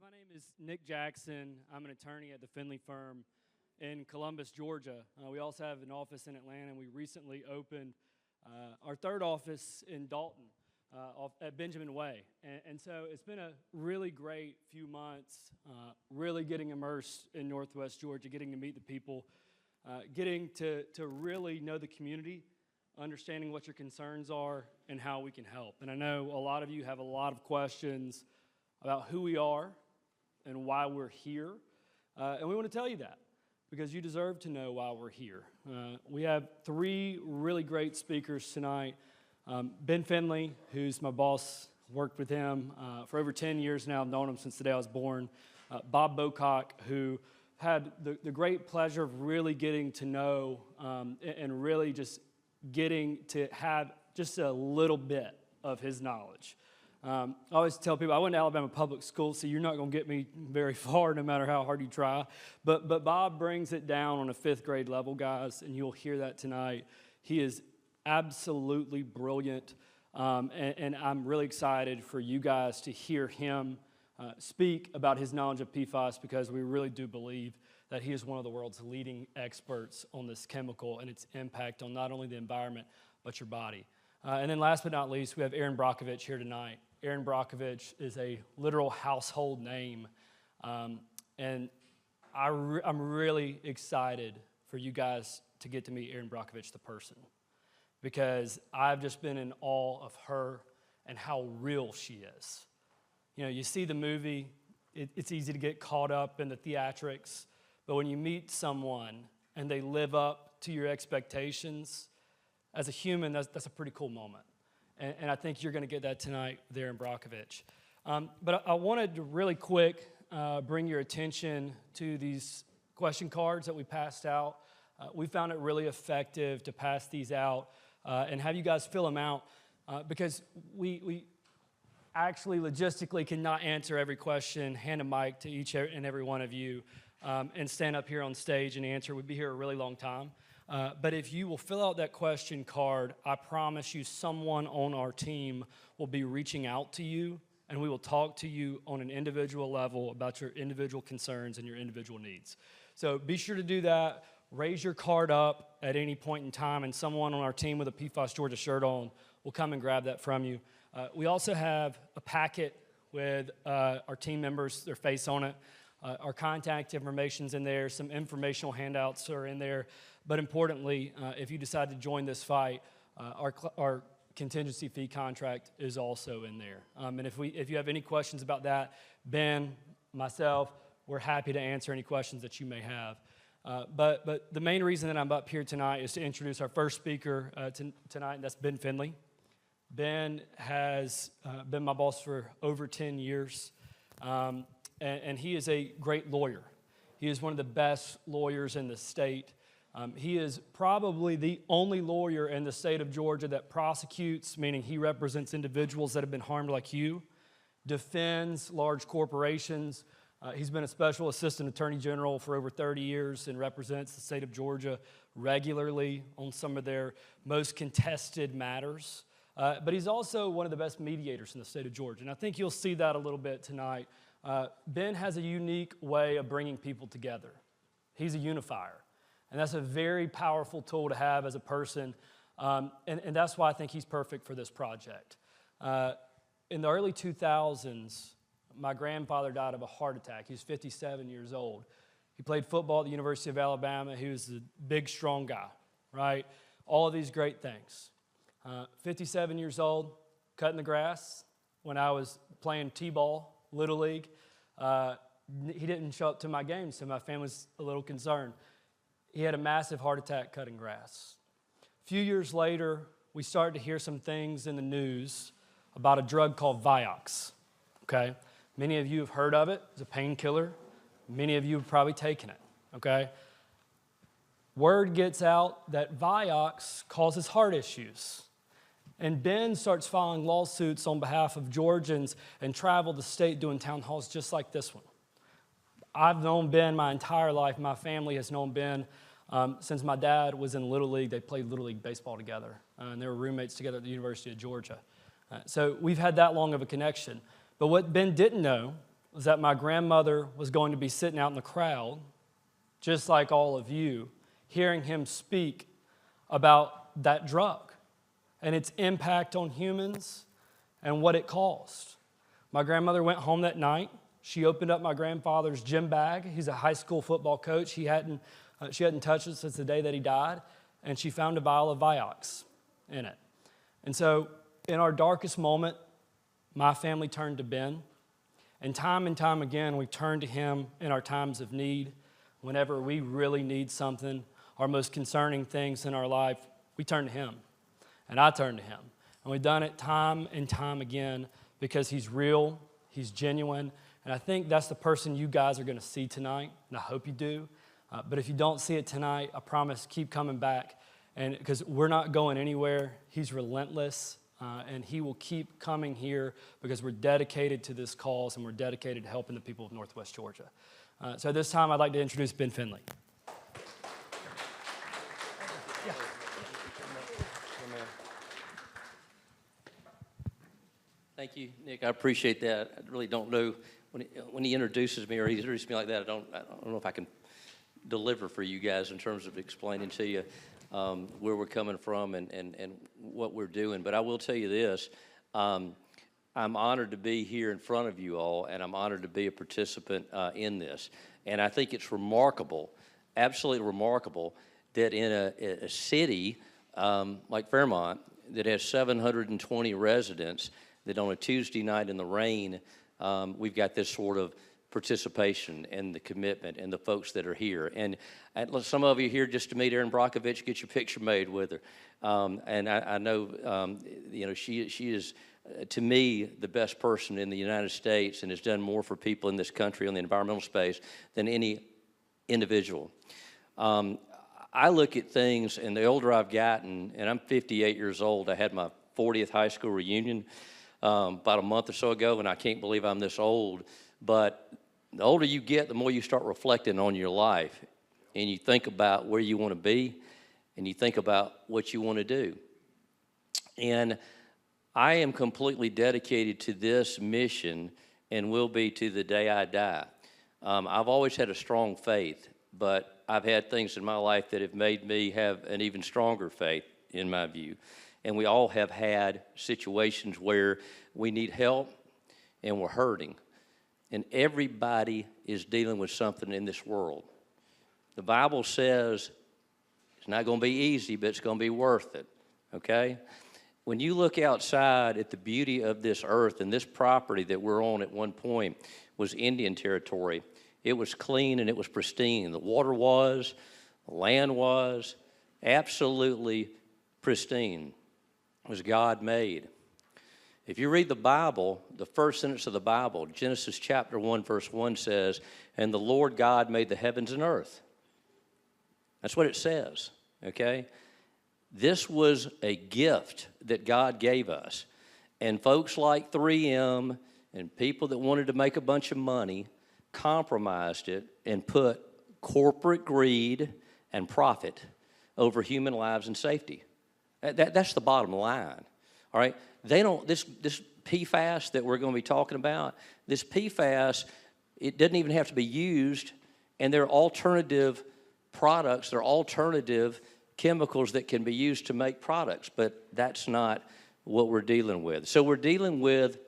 My name is Nick Jackson. I'm an attorney at the Finley firm in Columbus, Georgia. We also have an office in Atlanta, and we recently opened our third office in Dalton at Benjamin Way. And so it's been a really great few months, really getting immersed in Northwest Georgia, getting to meet the people, getting to really know the community, understanding what your concerns are and how we can help. And I know a lot of you have a lot of questions about who we are and why we're here. And we want to tell you that because you deserve to know why we're here. We have three really great speakers tonight. Ben Finley, who's my boss, worked with him for over 10 years now. I've known him since the day I was born. Bob Bowcock, who had the great pleasure of really getting to know and really just getting to have just a little bit of his knowledge. I always tell people I went to Alabama public school, so you're not going to get me very far no matter how hard you try. But Bob brings it down on a fifth grade level, guys, and you'll hear that tonight. He is absolutely brilliant, and I'm really excited for you guys to hear him speak about his knowledge of PFAS because we really do believe that he is one of the world's leading experts on this chemical and its impact on not only the environment but your body. And then last but not least, we have Erin Brockovich here tonight. Erin Brockovich is a literal household name, and I'm really excited for you guys to get to meet Erin Brockovich, the person, because I've just been in awe of her and how real she is. You know, you see the movie, it's easy to get caught up in the theatrics, but when you meet someone and they live up to your expectations, as a human, that's a pretty cool moment. And I think you're going to get that tonight with Erin Brockovich. But I wanted to really quick bring your attention to these question cards that we passed out. We found it really effective to pass these out and have you guys fill them out because we actually logistically cannot answer every question, hand a mic to each and every one of you, and stand up here on stage and answer. We'd be here a really long time. But if you will fill out that question card, I promise you someone on our team will be reaching out to you, and we will talk to you on an individual level about your individual concerns and your individual needs. So be sure to do that. Raise your card up at any point in time, and someone on our team with a PFAS Georgia shirt on will come and grab that from you. We also have a packet with our team members, their face on it. Our contact information's in there. Some informational handouts are in there. But importantly, if you decide to join this fight, our contingency fee contract is also in there. And if you have any questions about that, Ben, myself, we're happy to answer any questions that you may have. But the main reason that I'm up here tonight is to introduce our first speaker tonight, and that's Ben Finley. Ben has been my boss for over 10 years, and he is a great lawyer. He is one of the best lawyers in the state. He is probably the only lawyer in the state of Georgia that prosecutes, meaning he represents individuals that have been harmed like you, defends large corporations. He's been a special assistant attorney general for over 30 years and represents the state of Georgia regularly on some of their most contested matters. But he's also one of the best mediators in the state of Georgia, and I think you'll see that a little bit tonight. Ben has a unique way of bringing people together. He's a unifier. And that's a very powerful tool to have as a person, and that's why I think he's perfect for this project. In the early 2000s, my grandfather died of a heart attack. He was 57 years old. He played football at the University of Alabama. He was a big, strong guy, right? All of these great things. 57 years old, cutting the grass when I was playing T-ball, Little League. He didn't show up to my games, so my family was a little concerned. He had a massive heart attack cutting grass. A few years later, we started to hear some things in the news about a drug called Vioxx, okay? Many of you have heard of it. It's a painkiller. Many of you have probably taken it, okay? Word gets out that Vioxx causes heart issues. And Ben starts filing lawsuits on behalf of Georgians and traveled the state doing town halls just like this one. I've known Ben my entire life. My family has known Ben since my dad was in Little League. They played Little League baseball together, and they were roommates together at the University of Georgia. So we've had that long of a connection. But what Ben didn't know was that my grandmother was going to be sitting out in the crowd, just like all of you, hearing him speak about that drug and its impact on humans and what it caused. My grandmother went home that night. She opened up my grandfather's gym bag. He's a high school football coach. She hadn't touched it since the day that he died, and she found a vial of Vioxx in it. And so in our darkest moment, my family turned to Ben, and time again, we turn to him in our times of need. Whenever we really need something, our most concerning things in our life, we turn to him, and I turn to him. And we've done it time and time again because he's real, he's genuine, and I think that's the person you guys are going to see tonight, and I hope you do. But if you don't see it tonight, I promise, keep coming back, and because we're not going anywhere. He's relentless, and he will keep coming here because we're dedicated to this cause, and we're dedicated to helping the people of Northwest Georgia. So this time, I'd like to introduce Ben Finley. Yeah. Thank you, Nick. I appreciate that. I really don't know when he introduces me or he introduces me like that. I don't know if I can deliver for you guys in terms of explaining to you where we're coming from and what we're doing. But I will tell you this: I'm honored to be here in front of you all, and I'm honored to be a participant in this. And I think it's remarkable, absolutely remarkable, that in a city like Fairmount that has 720 residents, that on a Tuesday night in the rain, we've got this sort of participation and the commitment and the folks that are here. And some of you here just to meet Erin Brockovich, get your picture made with her. And I know, she is, to me, the best person in the United States and has done more for people in this country on the environmental space than any individual. I look at things, and the older I've gotten, and I'm 58 years old. I had my 40th high school reunion about a month or so ago, and I can't believe I'm this old. But the older you get, the more you start reflecting on your life, and you think about where you want to be, and you think about what you want to do. And I am completely dedicated to this mission and will be to the day I die. I've always had a strong faith, but I've had things in my life that have made me have an even stronger faith, in my view. And we all have had situations where we need help and we're hurting. And everybody is dealing with something in this world. The Bible says it's not going to be easy, but it's going to be worth it, okay? When you look outside at the beauty of this earth, and this property that we're on at one point was Indian territory. It was clean and it was pristine. The water was, the land was absolutely pristine. It was God made. If you read the Bible, the first sentence of the Bible, Genesis chapter 1, verse 1 says, "And the Lord God made the heavens and earth." That's what it says, okay? This was a gift that God gave us. And folks like 3M and people that wanted to make a bunch of money compromised it and put corporate greed and profit over human lives and safety. That's the bottom line, all right? They don't, this PFAS that we're going to be talking about, this PFAS, it doesn't even have to be used, and there are alternative products, there are alternative chemicals that can be used to make products, but that's not what we're dealing with. So we're dealing with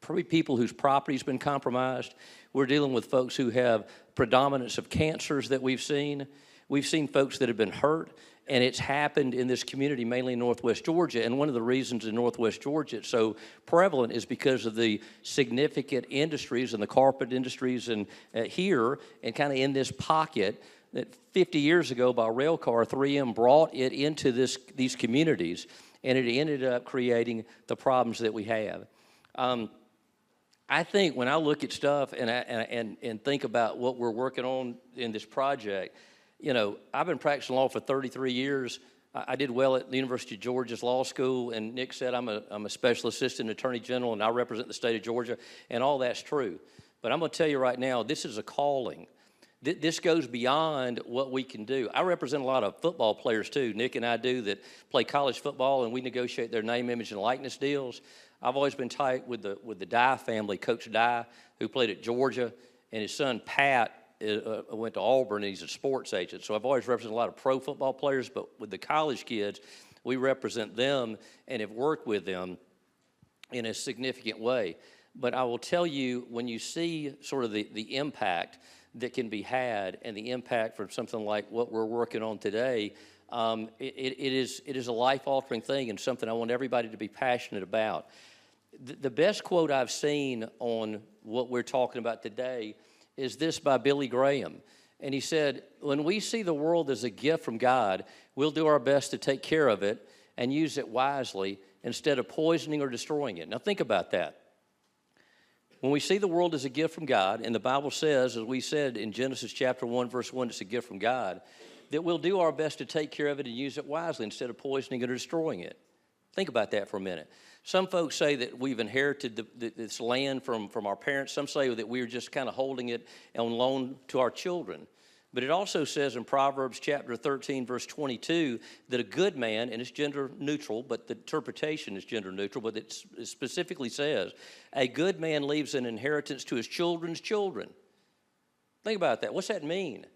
probably people whose property's been compromised. We're dealing with folks who have predominance of cancers that we've seen. We've seen folks that have been hurt, and it's happened in this community, mainly in Northwest Georgia. And one of the reasons in Northwest Georgia it's so prevalent is because of the significant industries and the carpet industries and here and kind of in this pocket that 50 years ago by rail car, 3M brought it into these communities, and it ended up creating the problems that we have. I think when I look at stuff and think about what we're working on in this project, you know, I've been practicing law for 33 years. I did well at the University of Georgia's law school, and Nick said I'm a special assistant attorney general, and I represent the state of Georgia, and all that's true. But I'm going to tell you right now, this is a calling. This goes beyond what we can do. I represent a lot of football players too, Nick and I do, that play college football, and we negotiate their name, image, and likeness deals. I've always been tight with the Dye family, Coach Dye, who played at Georgia, and his son Pat went to Auburn, and he's a sports agent. So I've always represented a lot of pro football players, but with the college kids, we represent them and have worked with them in a significant way. But I will tell you, when you see sort of the impact that can be had and the impact from something like what we're working on today, it is a life-altering thing and something I want everybody to be passionate about. The best quote I've seen on what we're talking about today is this by Billy Graham. And he said, when we see the world as a gift from God, we'll do our best to take care of it and use it wisely instead of poisoning or destroying it. Now think about that. When we see the world as a gift from God, and the Bible says, as we said in Genesis chapter 1, verse 1, it's a gift from God, that we'll do our best to take care of it and use it wisely instead of poisoning it or destroying it. Think about that for a minute. Some folks say that we've inherited this land from our parents. Some say that we're just kind of holding it on loan to our children. But it also says in Proverbs chapter 13, verse 22, that a good man, and it's gender neutral, but the interpretation is gender neutral, but it specifically says, a good man leaves an inheritance to his children's children. Think about that. What's that mean?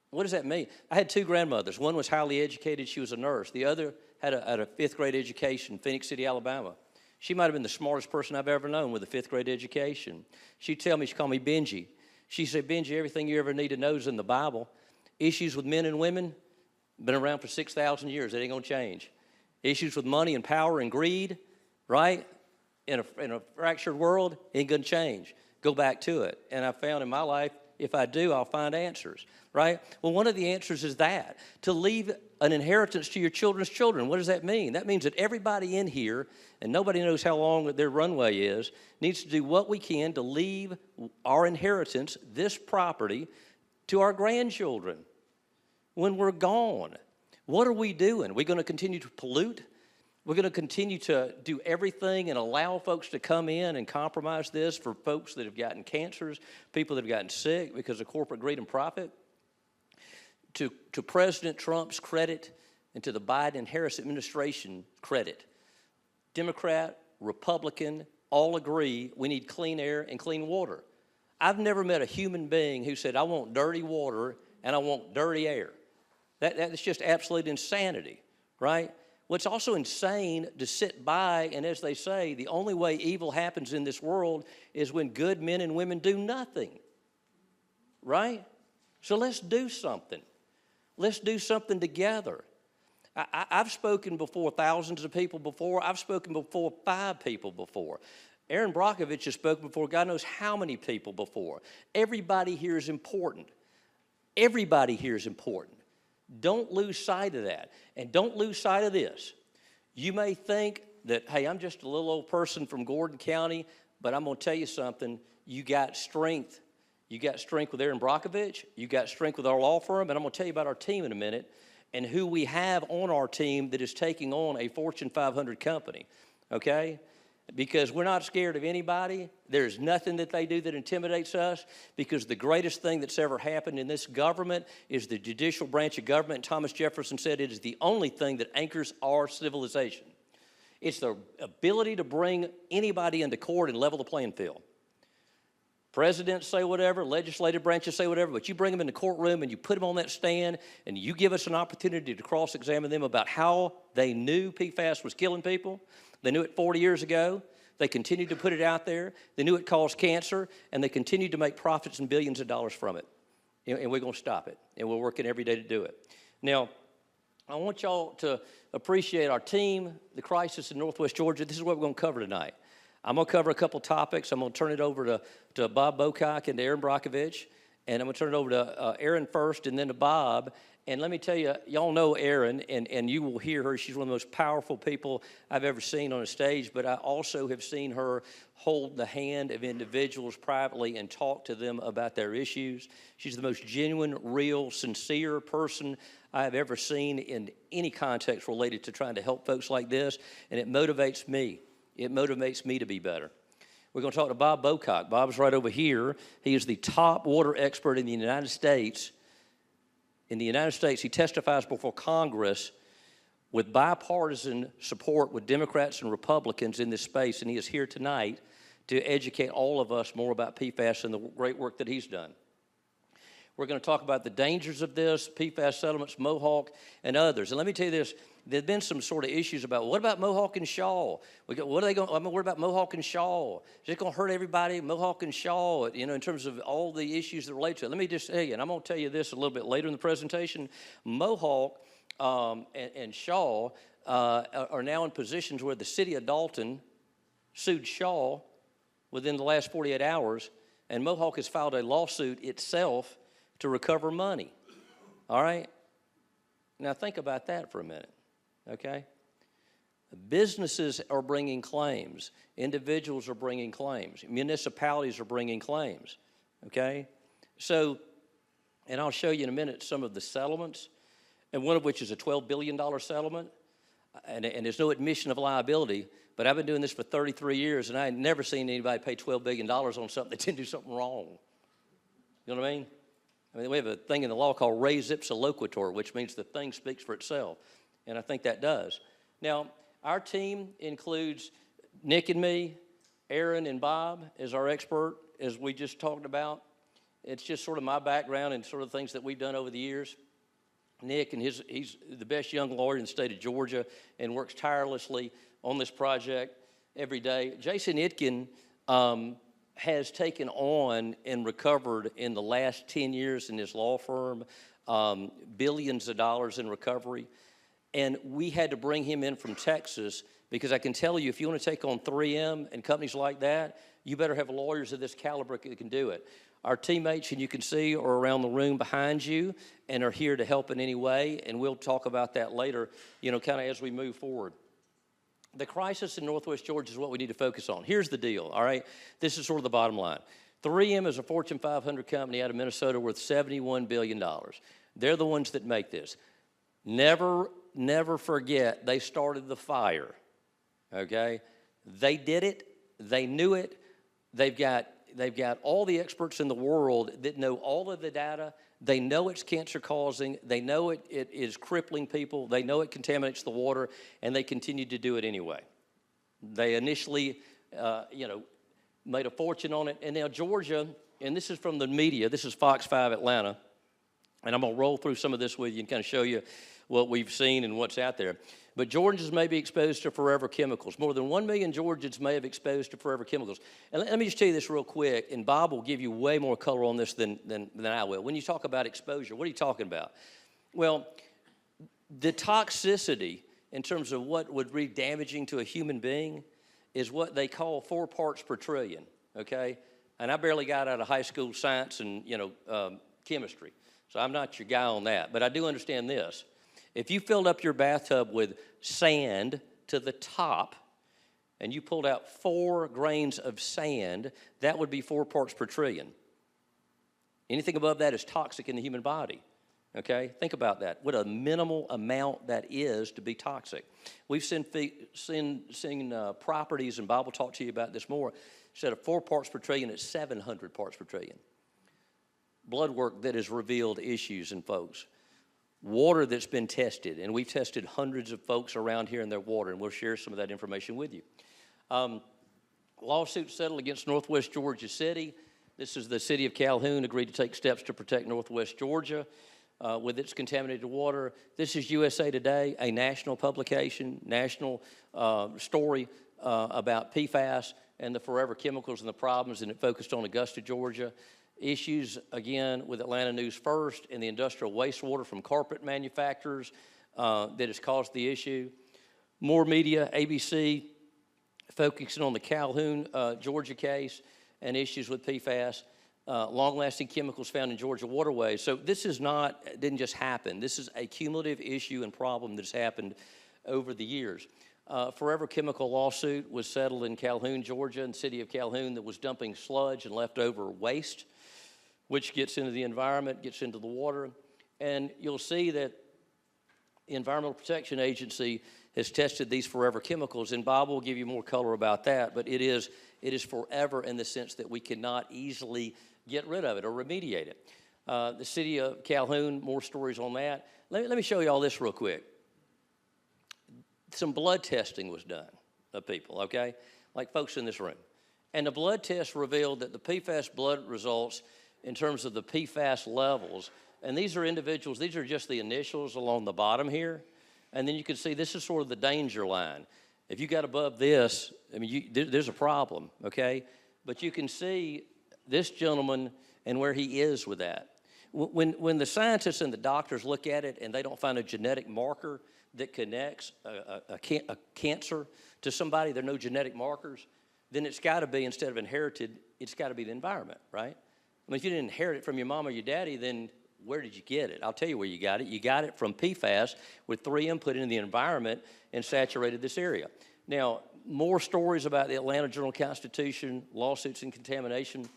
What does that mean? I had two grandmothers. One was highly educated. She was a nurse. The other had a fifth grade education, Phoenix City, Alabama. She might have been the smartest person I've ever known with a fifth grade education. She'd tell me, she'd call me Benji. She said, Benji, everything you ever need to know is in the Bible. Issues with men and women, been around for 6,000 years. It ain't going to change. Issues with money and power and greed, right? In a fractured world, ain't going to change. Go back to it. And I found in my life, if I do, I'll find answers, right? Well, one of the answers is that, to leave an inheritance to your children's children. What does that mean? That means that everybody in here, and nobody knows how long their runway is, needs to do what we can to leave our inheritance, this property, to our grandchildren when we're gone. What are we doing? Are we going to continue to pollute? We're going to continue to do everything and allow folks to come in and compromise this for folks that have gotten cancers, people that have gotten sick because of corporate greed and profit? To President Trump's credit and to the Biden and Harris administration credit, Democrat, Republican, all agree we need clean air and clean water. I've never met a human being who said, I want dirty water and I want dirty air. That's just absolute insanity, right? Well, it's also insane to sit by, and as they say, the only way evil happens in this world is when good men and women do nothing, right? So let's do something. Let's do something together. I've spoken before thousands of people before. I've spoken before 5 people before. Erin Brockovich has spoken before God knows how many people before. Everybody here is important. Everybody here is important. Don't lose sight of that. And don't lose sight of this. You may think that, hey, I'm just a little old person from Gordon County, but I'm going to tell you something. You got strength. You got strength with Erin Brockovich. You got strength with our law firm. And I'm going to tell you about our team in a minute and who we have on our team that is taking on a Fortune 500 company, okay? Because we're not scared of anybody. There's nothing that they do that intimidates us, because the greatest thing that's ever happened in this government is the judicial branch of government. Thomas Jefferson said it is the only thing that anchors our civilization. It's the ability to bring anybody into court and level the playing field. Presidents say whatever, legislative branches say whatever, but you bring them in the courtroom and you put them on that stand and you give us an opportunity to cross-examine them about how they knew PFAS was killing people. They knew it 40 years ago. They continued to put it out there. They knew it caused cancer, and they continued to make profits and billions of dollars from it. And we're going to stop it, and we're working every day to do it. Now, I want y'all to appreciate our team, the crisis in Northwest Georgia. This is what we're going to cover tonight. I'm going to cover a couple topics. I'm going to turn it over to Bob Bowcock and to Erin Brockovich, and I'm going to turn it over to Erin first and then to Bob. And let me tell you, y'all know Erin, and you will hear her. She's one of the most powerful people I've ever seen on a stage, but I also have seen her hold the hand of individuals privately and talk to them about their issues. She's the most genuine, real, sincere person I have ever seen in any context related to trying to help folks like this, and it motivates me. It motivates me to be better. We're going to talk to Bob Bowcock. Bob's right over here. He is the top water expert in the United States. In the United States, he testifies before Congress with bipartisan support with Democrats and Republicans in this space, and he is here tonight to educate all of us more about PFAS and the great work that he's done. We're going to talk about the dangers of this, PFAS settlements, Mohawk, and others. And let me tell you this, there have been some sort of issues about, what about Mohawk and Shaw? What are they going, what about Mohawk and Shaw? Is it going to hurt everybody, Mohawk and Shaw, you know, in terms of all the issues that relate to it? Let me just tell you, and I'm going to tell you this a little bit later in the presentation, Mohawk and Shaw are now in positions where the city of Dalton sued Shaw within the last 48 hours, and Mohawk has filed a lawsuit itself to recover money. All right? Now think about that for a minute, okay? Businesses are bringing claims. Individuals are bringing claims. Municipalities are bringing claims, okay? So, and I'll show you in a minute some of the settlements, and one of which is a $12 billion settlement, and there's no admission of liability, but I've been doing this for 33 years, and I had never seen anybody pay $12 billion on something that didn't do something wrong. You know what I mean? I mean, we have a thing in the law called res ipsa loquitur, which means the thing speaks for itself, and I think that does. Now, our team includes Nick and me, Erin and Bob as our expert, as we just talked about. It's just sort of my background and sort of things that we've done over the years. Nick, and he's the best young lawyer in the state of Georgia and works tirelessly on this project every day. Jason Itkin has taken on and recovered in the last 10 years in his law firm billions of dollars in recovery. And we had to bring him in from Texas because I can tell you, if you want to take on 3M and companies like that, you better have lawyers of this caliber that can do it. Our teammates, and you can see, are around the room behind you and are here to help in any way, and we'll talk about that later, you know, kind of as we move forward. The crisis in Northwest Georgia is what we need to focus on. Here's the deal, all right? This is sort of the bottom line. 3M is a Fortune 500 company out of Minnesota worth $71 billion. They're the ones that make this. Never forget they started the fire, okay? They did it. They knew it. They've got all the experts in the world that know all of the data. They know it's cancer-causing. They know it is crippling people. They know it contaminates the water, and they continue to do it anyway. They initially, made a fortune on it, and now Georgia, and this is from the media. This is Fox 5 Atlanta, and I'm going to roll through some of this with you and kind of show you what we've seen and what's out there. But Georgians may be exposed to forever chemicals. More than 1 million Georgians may have exposed to forever chemicals. And let me just tell you this real quick, and Bob will give you way more color on this than I will. When you talk about exposure, what are you talking about? Well, the toxicity in terms of what would be damaging to a human being is what they call 4 parts per trillion, okay? And I barely got out of high school science and, chemistry. So I'm not your guy on that. But I do understand this. If you filled up your bathtub with sand to the top and you pulled out 4 grains of sand, that would be 4 parts per trillion. Anything above that is toxic in the human body, okay? Think about that. What a minimal amount that is to be toxic. We've seen properties, and Bob will talk to you about this more, instead of 4 parts per trillion, it's 700 parts per trillion. Blood work that has revealed issues in folks. Water that's been tested, and we've tested hundreds of folks around here in their water, and we'll share some of that information with you. Lawsuit settled against Northwest Georgia City. This is the city of Calhoun agreed to take steps to protect Northwest Georgia with its contaminated water. This is USA Today, a national publication, national story about PFAS and the forever chemicals and the problems, and it focused on Augusta, Georgia. Issues, again, with Atlanta News First and the industrial wastewater from carpet manufacturers that has caused the issue. More media, ABC, focusing on the Calhoun, Georgia case and issues with PFAS. Long-lasting chemicals found in Georgia waterways. So this didn't just happen. This is a cumulative issue and problem that's happened over the years. Forever Chemical lawsuit was settled in Calhoun, Georgia, in the city of Calhoun, that was dumping sludge and leftover waste, which gets into the environment, gets into the water. And you'll see that the Environmental Protection Agency has tested these forever chemicals, and Bob will give you more color about that, but it is forever in the sense that we cannot easily get rid of it or remediate it. The city of Calhoun, more stories on that. Let me show you all this real quick. some blood testing was done of people, okay, like folks in this room. And the blood test revealed that the PFAS blood results in terms of the PFAS levels, and these are individuals, these are just the initials along the bottom here, and then you can see this is sort of the danger line. If you got above this, I mean, there's a problem, okay? But you can see this gentleman and where he is with that. When the scientists and the doctors look at it and they don't find a genetic marker that connects a cancer to somebody, there are no genetic markers, then it's got to be, instead of inherited, it's got to be the environment, right? I mean, if you didn't inherit it from your mom or your daddy, then where did you get it? I'll tell you where you got it. You got it from PFAS, with 3M put into the environment and saturated this area. Now, more stories about the Atlanta Journal-Constitution, lawsuits and contamination.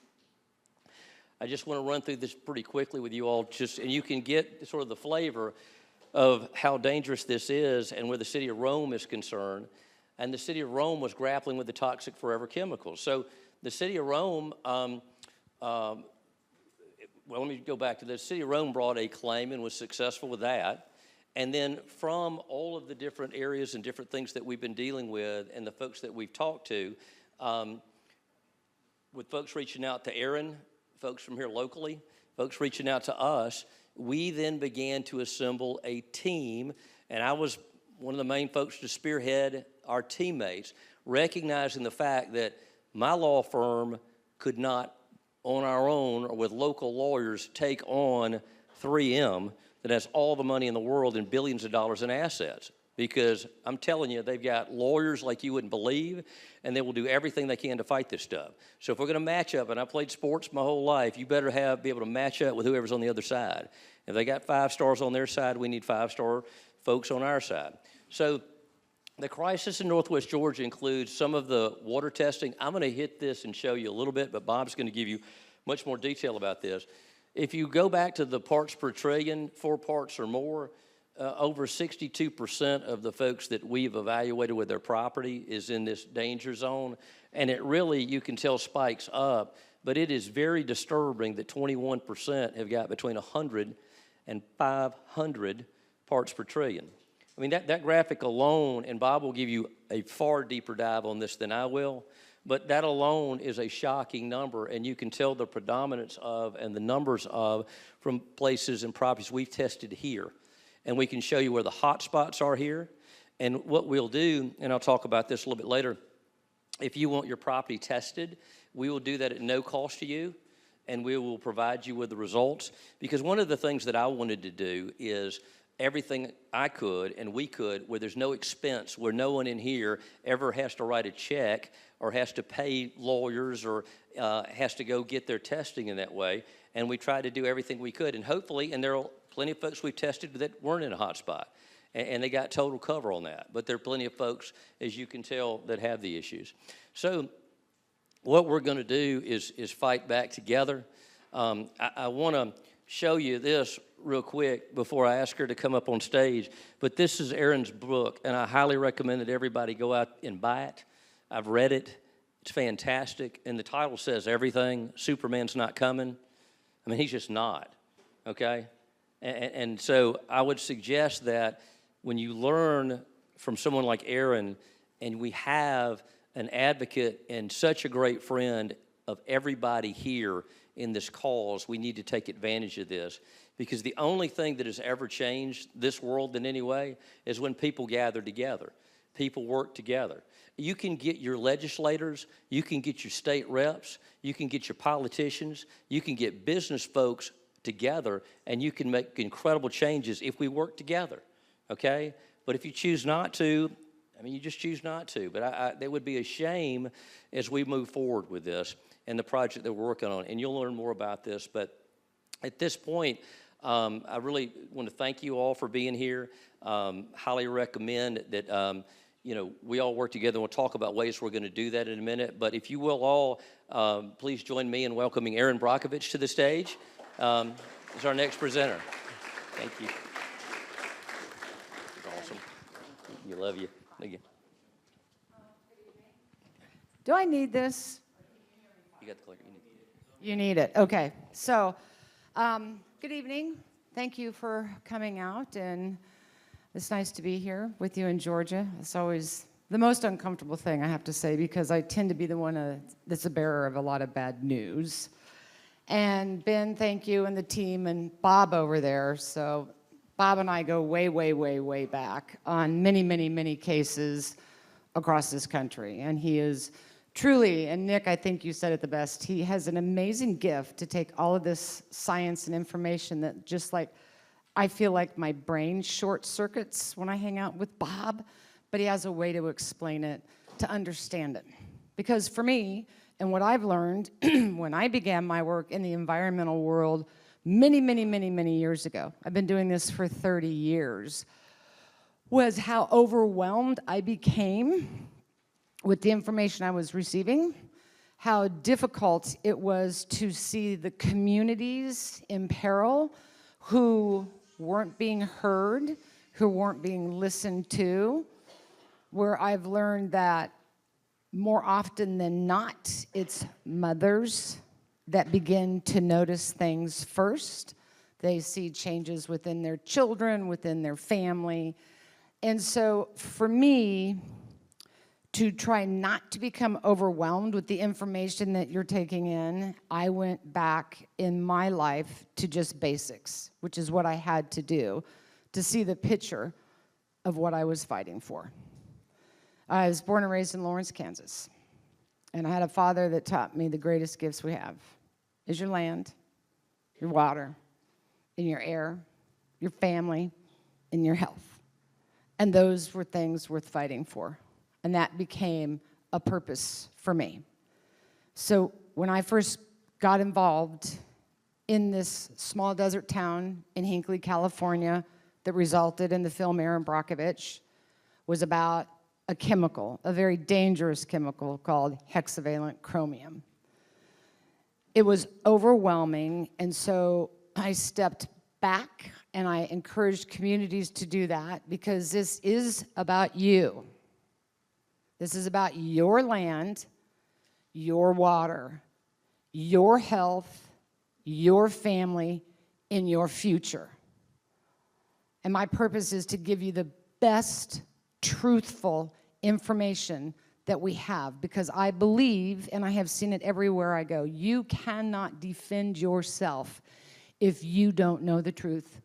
I just want to run through this pretty quickly with you all, and you can get sort of the flavor of how dangerous this is and where the city of Rome is concerned. And the city of Rome was grappling with the toxic forever chemicals. So the city of Rome, well, let me go back to this. The city of Rome brought a claim and was successful with that. And then from all of the different areas and different things that we've been dealing with and the folks that we've talked to, with folks reaching out to Erin, folks from here locally, folks reaching out to us, we then began to assemble a team, and I was one of the main folks to spearhead our teammates, recognizing the fact that my law firm could not, on our own or with local lawyers, take on 3M that has all the money in the world and billions of dollars in assets. Because I'm telling you, they've got lawyers like you wouldn't believe, and they will do everything they can to fight this stuff. So if we're going to match up, and I played sports my whole life, you better be able to match up with whoever's on the other side. If they got 5 stars on their side, we need 5-star folks on our side. So the crisis in Northwest Georgia includes some of the water testing. I'm going to hit this and show you a little bit, but Bob's going to give you much more detail about this. If you go back to the parts per trillion, 4 parts or more, over 62% of the folks that we've evaluated with their property is in this danger zone. And it really, you can tell, spikes up. But it is very disturbing that 21% have got between 100 and 500 parts per trillion. I mean, that graphic alone, and Bob will give you a far deeper dive on this than I will, but that alone is a shocking number, and you can tell the predominance of and the numbers of from places and properties we've tested here. And we can show you where the hot spots are here. And what we'll do, and I'll talk about this a little bit later, if you want your property tested, we will do that at no cost to you, and we will provide you with the results. Because one of the things that I wanted to do is everything I could and we could, where there's no expense, where no one in here ever has to write a check or has to pay lawyers or has to go get their testing in that way. And we tried to do everything we could. And hopefully, and there are plenty of folks we've tested that weren't in a hot spot, and they got total cover on that. But there are plenty of folks, as you can tell, that have the issues. So what we're going to do is fight back together. I want to show you this real quick before I ask her to come up on stage. But this is Erin's book, and I highly recommend that everybody go out and buy it. I've read it. It's fantastic. And the title says everything. Superman's not coming. I mean, he's just not, okay? And so I would suggest that when you learn from someone like Erin, and we have an advocate and such a great friend of everybody here in this cause, we need to take advantage of this. Because the only thing that has ever changed this world in any way is when people gather together. People work together. You can get your legislators, you can get your state reps, you can get your politicians, you can get business folks together, and you can make incredible changes if we work together, okay? But if you choose not to, I mean, you just choose not to. But there would be a shame as we move forward with this and the project that we're working on, and you'll learn more about this. But at this point, I really want to thank you all for being here. Highly recommend that we all work together, and we'll talk about ways we're going to do that in a minute. But if you will all, please join me in welcoming Erin Brockovich to the stage. Is our next presenter. Thank you. Awesome. You love you. Again. Do I need this? You got the clicker. You need it. Okay. So, good evening. Thank you for coming out and It's nice to be here with you in Georgia. It's always the most uncomfortable thing, I have to say, because I tend to be the one that's the bearer of a lot of bad news. And Ben, thank you, and the team, and Bob over there. So Bob and I go way, way, way, way back on many, many, many cases across this country. And he is truly, and Nick, I think you said it the best, he has an amazing gift to take all of this science and information that just like, I feel like my brain short circuits when I hang out with Bob, but he has a way to explain it, to understand it. Because for me, and what I've learned when I began my work in the environmental world many, many, many, many years ago, I've been doing this for 30 years, was how overwhelmed I became with the information I was receiving, how difficult it was to see the communities in peril who weren't being heard, who weren't being listened to, where I've learned that more often than not, it's mothers that begin to notice things first. They see changes within their children, within their family. And so for me, to try not to become overwhelmed with the information that you're taking in, I went back in my life to just basics, which is what I had to do to see the picture of what I was fighting for. I was born and raised in Lawrence, Kansas, and I had a father that taught me the greatest gifts we have is your land, your water, and your air, your family, and your health. And those were things worth fighting for. And that became a purpose for me. So when I first got involved in this small desert town in Hinckley, California, that resulted in the film Erin Brockovich, was about a chemical, a very dangerous chemical called hexavalent chromium. It was overwhelming, and so I stepped back and I encouraged communities to do that because this is about you. This is about your land, your water, your health, your family, and your future. And my purpose is to give you the best, truthful information that we have, because I believe, and I have seen it everywhere I go, you cannot defend yourself if you don't know the truth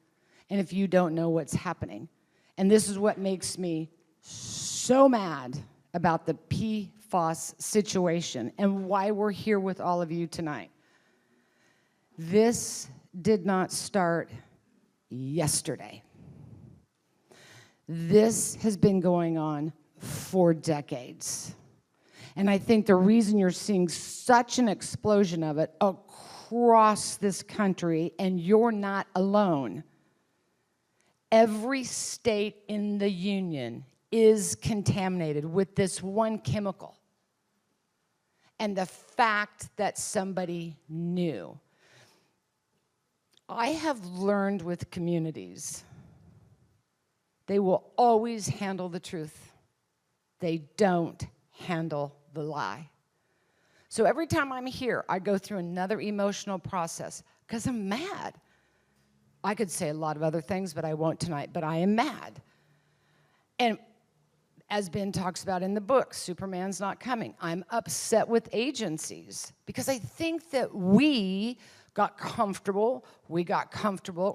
and if you don't know what's happening. And this is what makes me so mad about the PFAS situation and why we're here with all of you tonight. This did not start yesterday. This has been going on for decades. And I think the reason you're seeing such an explosion of it across this country, and you're not alone, every state in the union is contaminated with this one chemical. And the fact that somebody knew. I have learned with communities, they will always handle the truth. They don't handle the lie. So every time I'm here, I go through another emotional process because I'm mad. I could say a lot of other things, but I won't tonight, but I am mad. And as Ben talks about in the book, Superman's not coming. I'm upset with agencies because I think that we got comfortable,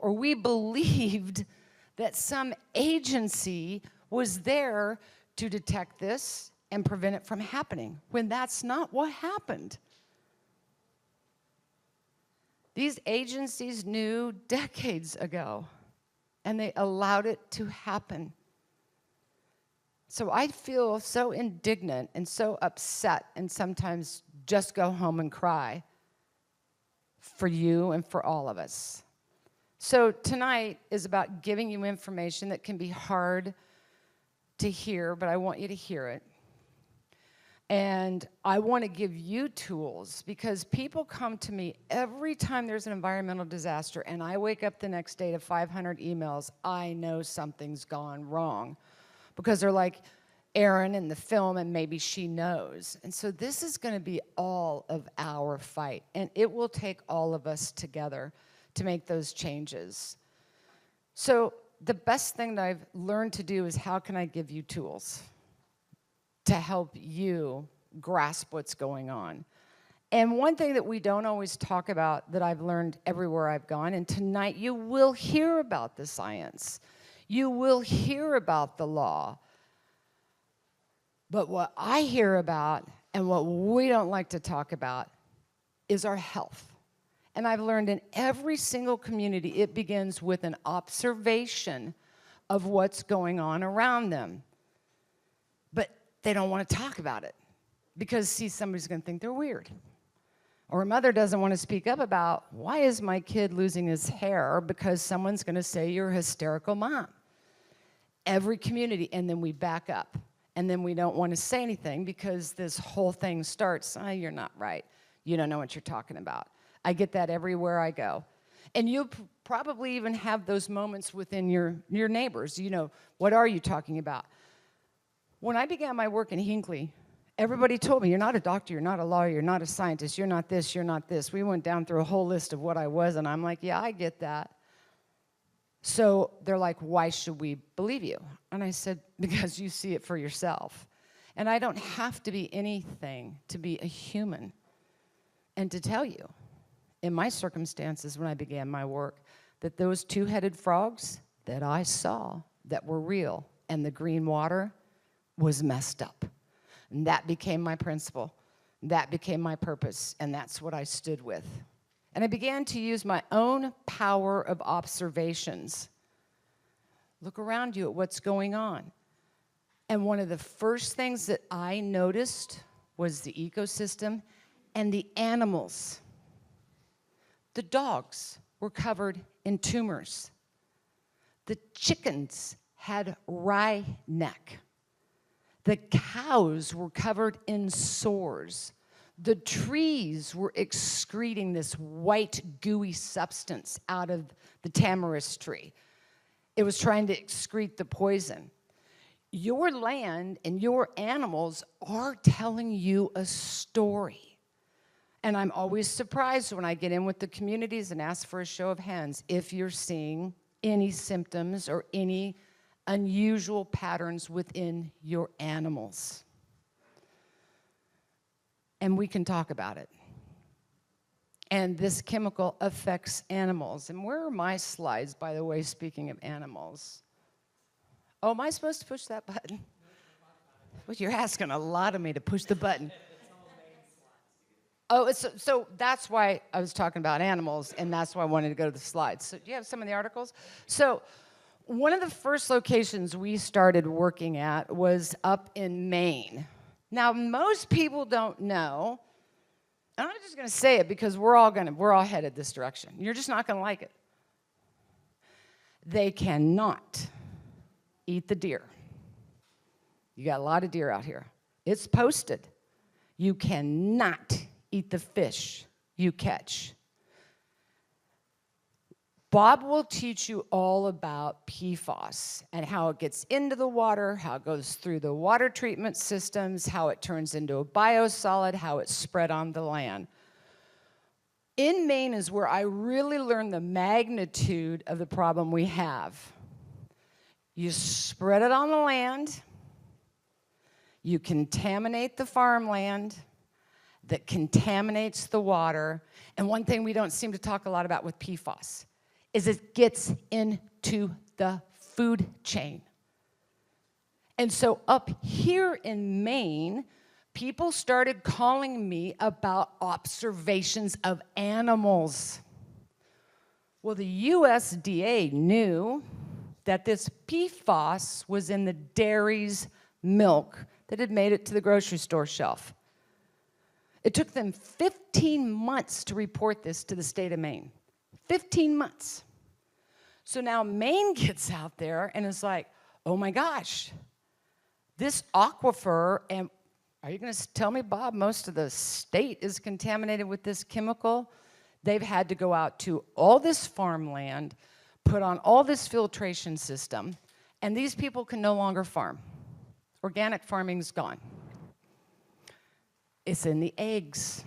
or we believed that some agency was there to detect this and prevent it from happening, when that's not what happened. These agencies knew decades ago, and they allowed it to happen. So I feel so indignant and so upset, and sometimes just go home and cry for you and for all of us. So tonight is about giving you information that can be hard to hear, but I want you to hear it. And I want to give you tools, because people come to me every time there's an environmental disaster, and I wake up the next day to 500 emails. I know something's gone wrong, because they're like, Erin in the film, and maybe she knows. And so this is going to be all of our fight, and it will take all of us together to make those changes. So the best thing that I've learned to do is how can I give you tools to help you grasp what's going on. And one thing that we don't always talk about that I've learned everywhere I've gone, and tonight you will hear about the science. You will hear about the law. But what I hear about and what we don't like to talk about is our health. And I've learned in every single community, it begins with an observation of what's going on around them. But they don't want to talk about it because, see, somebody's going to think they're weird. Or a mother doesn't want to speak up about, why is my kid losing his hair? Because someone's going to say you're a hysterical mom. Every community, and then we back up. And then we don't want to say anything because this whole thing starts, you're not right. You don't know what you're talking about. I get that everywhere I go. And you probably even have those moments within your neighbors. You know, what are you talking about? When I began my work in Hinckley, everybody told me, you're not a doctor, you're not a lawyer, you're not a scientist, you're not this, you're not this. We went down through a whole list of what I was, and I'm like, yeah, I get that. So they're like, why should we believe you? And I said, because you see it for yourself. And I don't have to be anything to be a human and to tell you, in my circumstances when I began my work, that those two-headed frogs that I saw that were real and the green water was messed up. And that became my principle. That became my purpose, and that's what I stood with. And I began to use my own power of observations. Look around you at what's going on. And one of the first things that I noticed was the ecosystem and the animals. The dogs were covered in tumors. The chickens had wry neck. The cows were covered in sores. The trees were excreting this white, gooey substance out of the tamarisk tree. It was trying to excrete the poison. Your land and your animals are telling you a story. And I'm always surprised when I get in with the communities and ask for a show of hands if you're seeing any symptoms or any unusual patterns within your animals. And we can talk about it. And this chemical affects animals. And where are my slides, by the way, speaking of animals? Oh, am I supposed to push that button? Well, you're asking a lot of me to push the button. Oh, so that's why I was talking about animals, and that's why I wanted to go to the slides. So do you have some of the articles? So one of the first locations we started working at was up in Maine. Now, most people don't know, and I'm just going to say it because we're all headed this direction. You're just not going to like it. They cannot eat the deer. You got a lot of deer out here. It's posted. You cannot eat the fish you catch. Bob will teach you all about PFAS and how it gets into the water, how it goes through the water treatment systems, how it turns into a biosolid, how it's spread on the land. In Maine is where I really learned the magnitude of the problem we have. You spread it on the land, you contaminate the farmland, that contaminates the water. And one thing we don't seem to talk a lot about with PFAS is it gets into the food chain. And so up here in Maine, people started calling me about observations of animals. Well, the USDA knew that this PFAS was in the dairy's milk that had made it to the grocery store shelf. It took them 15 months to report this to the state of Maine. 15 months. So now Maine gets out there and is like, oh my gosh, this aquifer, and are you going to tell me, Bob, most of the state is contaminated with this chemical? They've had to go out to all this farmland, put on all this filtration system, and these people can no longer farm. Organic farming's gone. It's in the eggs.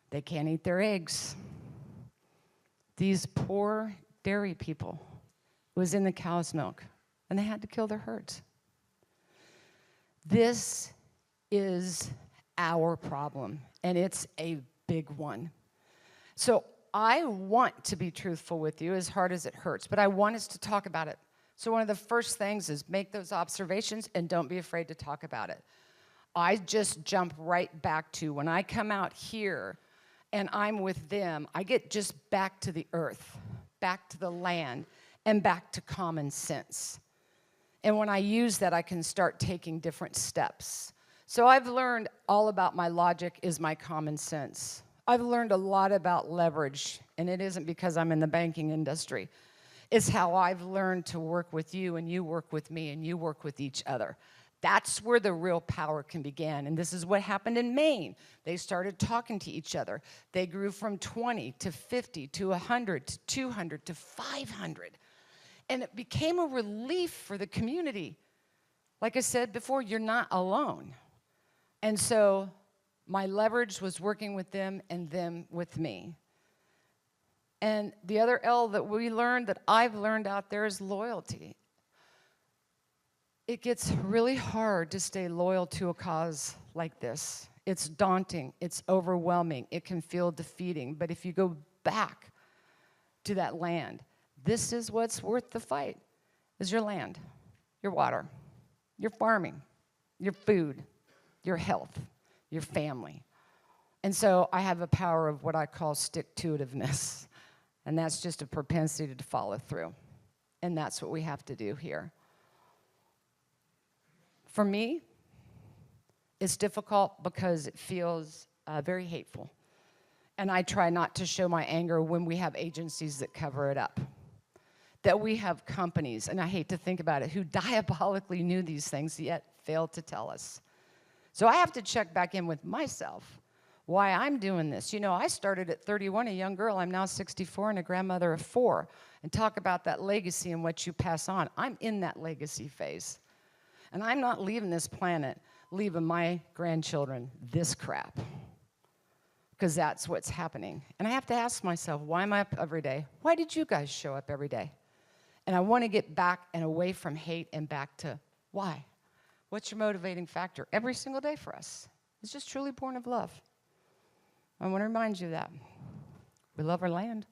They can't eat their eggs. These poor dairy people was in the cow's milk, and they had to kill their herds. This is our problem, and it's a big one. So I want to be truthful with you, as hard as it hurts, but I want us to talk about it. So one of the first things is make those observations and don't be afraid to talk about it. I just jump right back to when I come out here and I'm with them, I get just back to the earth, back to the land, and back to common sense. And when I use that, I can start taking different steps. So I've learned all about my logic is my common sense. I've learned a lot about leverage, and it isn't because I'm in the banking industry. It's how I've learned to work with you, and you work with me, and you work with each other. That's where the real power can begin, and this is what happened in Maine. They started talking to each other. They grew from 20 to 50 to 100 to 200 to 500, and it became a relief for the community. Like I said before, you're not alone. And so my leverage was working with them and them with me. And the other L that we learned, that I've learned out there, is loyalty. It gets really hard to stay loyal to a cause like this. It's daunting, it's overwhelming, it can feel defeating. But if you go back to that land, this is what's worth the fight, is your land, your water, your farming, your food, your health, your family. And so I have a power of what I call stick-to-itiveness. And that's just a propensity to follow through. And that's what we have to do here. For me, it's difficult because it feels very hateful. And I try not to show my anger when we have agencies that cover it up. That we have companies, and I hate to think about it, who diabolically knew these things yet failed to tell us. So I have to check back in with myself. Why I'm doing this. You know, I started at 31, a young girl. I'm now 64 and a grandmother of 4. And talk about that legacy and what you pass on. I'm in that legacy phase. And I'm not leaving this planet, leaving my grandchildren this crap. Because that's what's happening. And I have to ask myself, why am I up every day? Why did you guys show up every day? And I want to get back and away from hate and back to why? What's your motivating factor every single day for us? It's just truly born of love. I want to remind you of that. We love our land.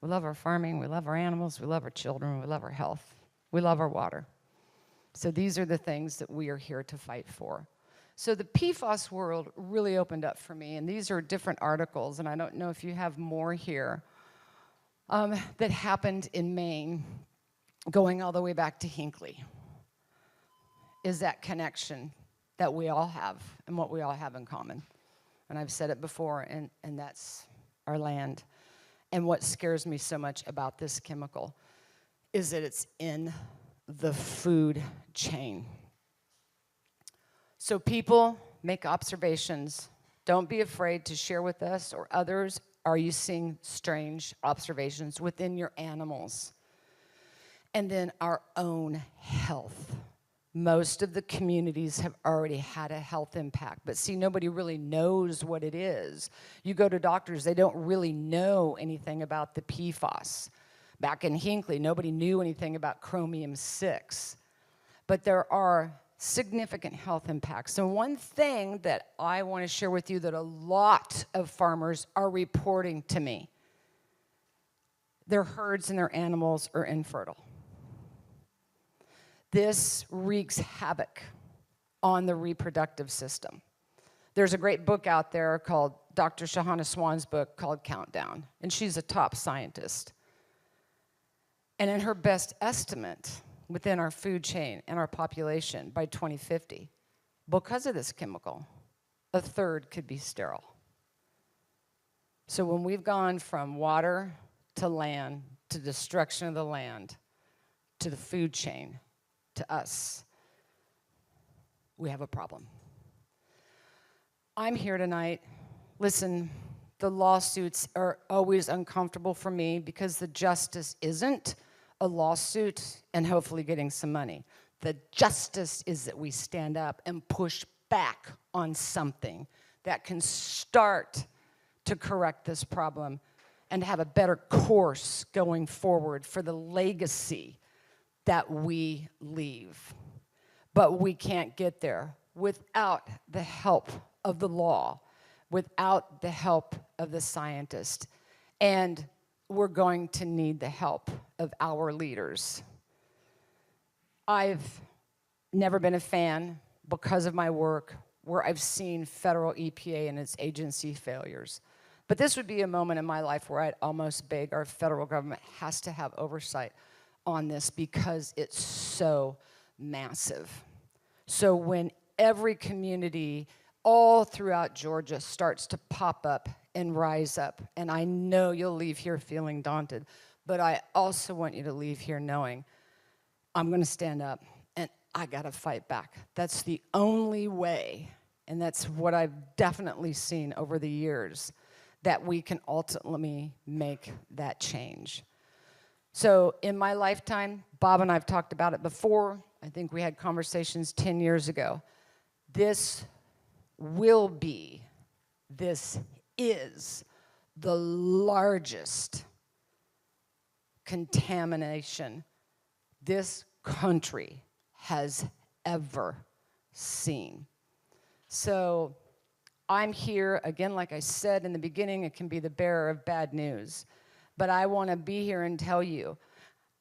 We love our farming. We love our animals. We love our children. We love our health. We love our water. So these are the things that we are here to fight for. So the PFAS world really opened up for me, and these are different articles, and I don't know if you have more here, that happened in Maine, going all the way back to Hinckley. Is that connection that we all have and what we all have in common. And I've said it before, and that's our land. And what scares me so much about this chemical is that it's in the food chain. So people, make observations. Don't be afraid to share with us or others. Are you seeing strange observations within your animals? And then our own health. Most of the communities have already had a health impact. But see, nobody really knows what it is. You go to doctors, they don't really know anything about the PFAS. Back in Hinckley, nobody knew anything about chromium-6. But there are significant health impacts. So one thing that I want to share with you that a lot of farmers are reporting to me, their herds and their animals are infertile. This wreaks havoc on the reproductive system. There's a great book out there called Dr. Shahana Swan's book called Countdown, and she's a top scientist. And in her best estimate within our food chain and our population by 2050, because of this chemical, a third could be sterile. So when we've gone from water to land to destruction of the land to the food chain, to us, we have a problem. I'm here tonight. Listen, the lawsuits are always uncomfortable for me because the justice isn't a lawsuit and hopefully getting some money. The justice is that we stand up and push back on something that can start to correct this problem and have a better course going forward for the legacy that we leave. But we can't get there without the help of the law, without the help of the scientists. And we're going to need the help of our leaders. I've never been a fan, because of my work, where I've seen federal EPA and its agency failures. But this would be a moment in my life where I'd almost beg our federal government has to have oversight on this, because it's so massive. So when every community all throughout Georgia starts to pop up and rise up, and I know you'll leave here feeling daunted, but I also want you to leave here knowing I'm gonna stand up and I gotta fight back. That's the only way, and that's what I've definitely seen over the years, that we can ultimately make that change. So in my lifetime, Bob and I have talked about it before. I think we had conversations 10 years ago. This is the largest contamination this country has ever seen. So I'm here, again, like I said in the beginning, it can be the bearer of bad news. But I want to be here and tell you,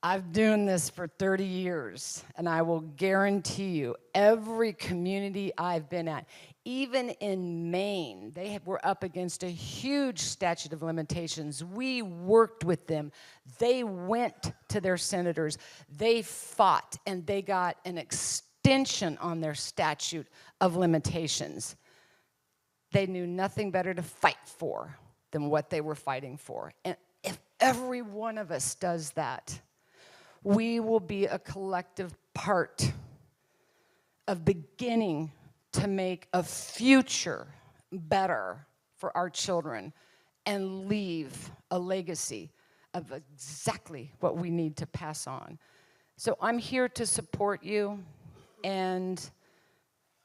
I've done this for 30 years, and I will guarantee you, every community I've been at, even in Maine, were up against a huge statute of limitations. We worked with them. They went to their senators. They fought, and they got an extension on their statute of limitations. They knew nothing better to fight for than what they were fighting for. And if every one of us does that, we will be a collective part of beginning to make a future better for our children and leave a legacy of exactly what we need to pass on. So I'm here to support you, and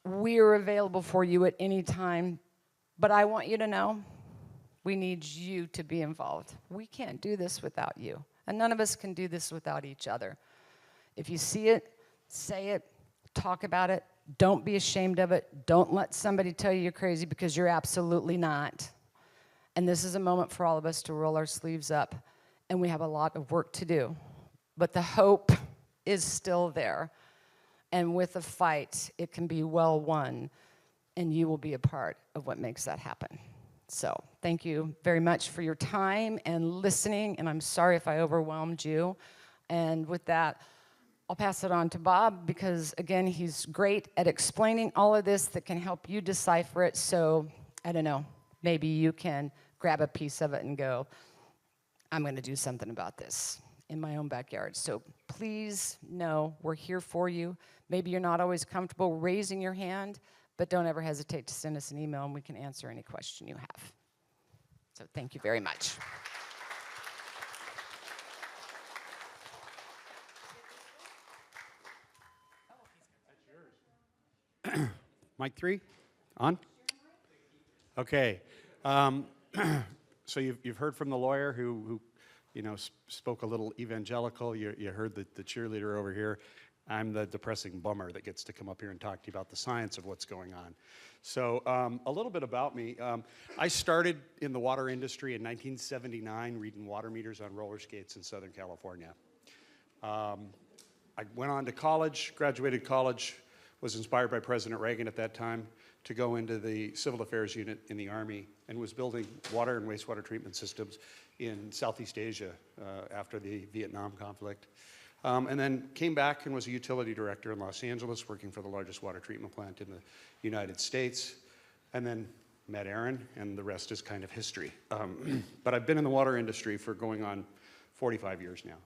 we're available for you at any time. But I want you to know, we need you to be involved. We can't do this without you. And none of us can do this without each other. If you see it, say it, talk about it. Don't be ashamed of it. Don't let somebody tell you you're crazy, because you're absolutely not. And this is a moment for all of us to roll our sleeves up. And we have a lot of work to do. But the hope is still there. And with a fight, it can be well won. And you will be a part of what makes that happen. So thank you very much for your time and listening, and I'm sorry if I overwhelmed you. And with that, I'll pass it on to Bob, because again, he's great at explaining all of this that can help you decipher it. So I don't know, maybe you can grab a piece of it and go, I'm gonna do something about this in my own backyard. So please know we're here for you. Maybe you're not always comfortable raising your hand, but don't ever hesitate to send us an email and we can answer any question you have. So thank you very much. Mic 3, on? Okay. So you've heard from the lawyer who spoke a little evangelical. You heard the cheerleader over here. I'm the depressing bummer that gets to come up here and talk to you about the science of what's going on. So a little bit about me. I started in the water industry in 1979, reading water meters on roller skates in Southern California. I went on to college, graduated college, was inspired by President Reagan at that time to go into the Civil Affairs Unit in the Army, and was building water and wastewater treatment systems in Southeast Asia after the Vietnam conflict. And then came back and was a utility director in Los Angeles, working for the largest water treatment plant in the United States. And then met Erin, and the rest is kind of history. But I've been in the water industry for going on 45 years now.